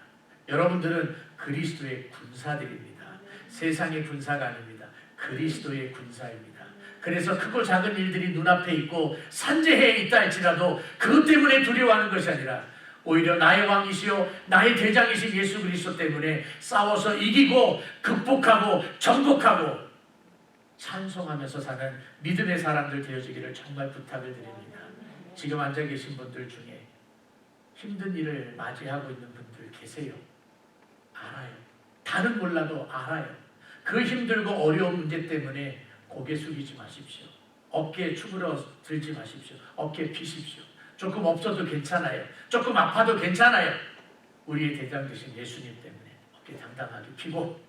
여러분들은 그리스도의 군사들입니다. 세상의 군사가 아닙니다. 그리스도의 군사입니다. 그래서 크고 작은 일들이 눈앞에 있고 산재해에 있다 할지라도 그것 때문에 두려워하는 것이 아니라 오히려 나의 왕이시요 나의 대장이신 예수 그리스도 때문에 싸워서 이기고 극복하고 정복하고 찬송하면서 사는 믿음의 사람들 되어지기를 정말 부탁을 드립니다. 지금 앉아 계신 분들 중에 힘든 일을 맞이하고 있는 분들 계세요. 알아요. 다는 몰라도 알아요. 그 힘들고 어려운 문제 때문에 고개 숙이지 마십시오. 어깨에 추그러 들지 마십시오. 어깨 피십시오. 조금 없어도 괜찮아요. 조금 아파도 괜찮아요. 우리의 대장 되신 예수님 때문에 어깨 당당하게 피고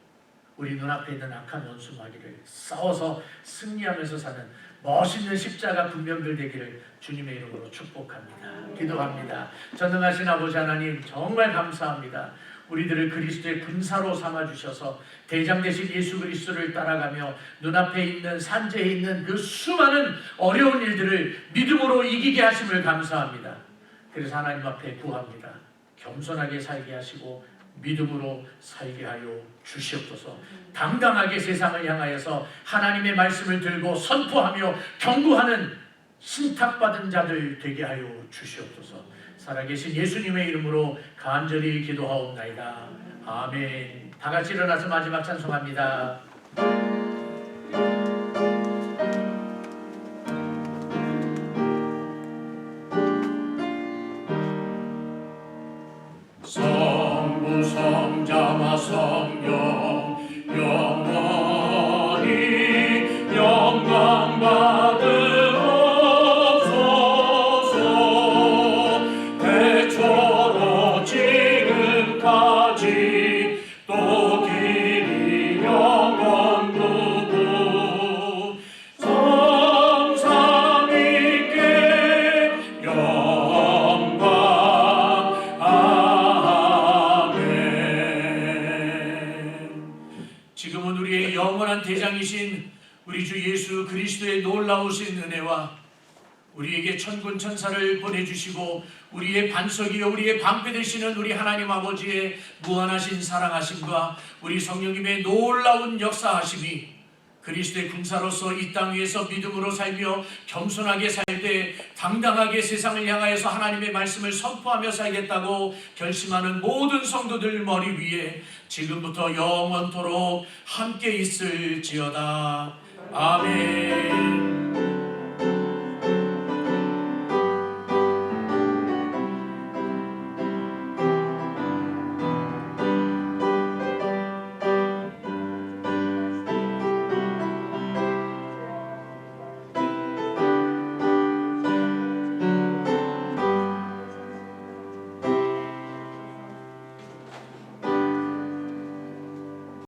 우리 눈앞에 있는 악한 원수 마귀를 싸워서 승리하면서 사는 멋있는 십자가 군병들 되기를 주님의 이름으로 축복합니다. 기도합니다. 전능하신 아버지 하나님 정말 감사합니다. 우리들을 그리스도의 군사로 삼아주셔서 대장 되신 예수 그리스도를 따라가며 눈앞에 있는 산재에 있는 그 수많은 어려운 일들을 믿음으로 이기게 하심을 감사합니다. 그래서 하나님 앞에 구합니다. 겸손하게 살게 하시고 믿음으로 살게 하여 주시옵소서. 당당하게 세상을 향하여서 하나님의 말씀을 들고 선포하며 경고하는 신탁받은 자들 되게 하여 주시옵소서. 살아계신 예수님의 이름으로 간절히 기도하옵나이다. 아멘. 다 같이 일어나서 마지막 찬송합니다. 성부 성자와 성령 영원히 영광 받으옵소서. 대초로 지금까지 또 길이 영원무궁 성삼 있게 영광 지금은 우리의 영원한 대장이신 우리 주 예수 그리스도의 놀라우신 은혜와 우리에게 천군 천사를 보내주시고 우리의 반석이요 우리의 방패 되시는 우리 하나님 아버지의 무한하신 사랑하심과 우리 성령님의 놀라운 역사하심이 그리스도의 군사로서 이 땅 위에서 믿음으로 살며 겸손하게 살 때 당당하게 세상을 향하여서 하나님의 말씀을 선포하며 살겠다고 결심하는 모든 성도들 머리 위에 지금부터 영원토록 함께 있을지어다. 아멘.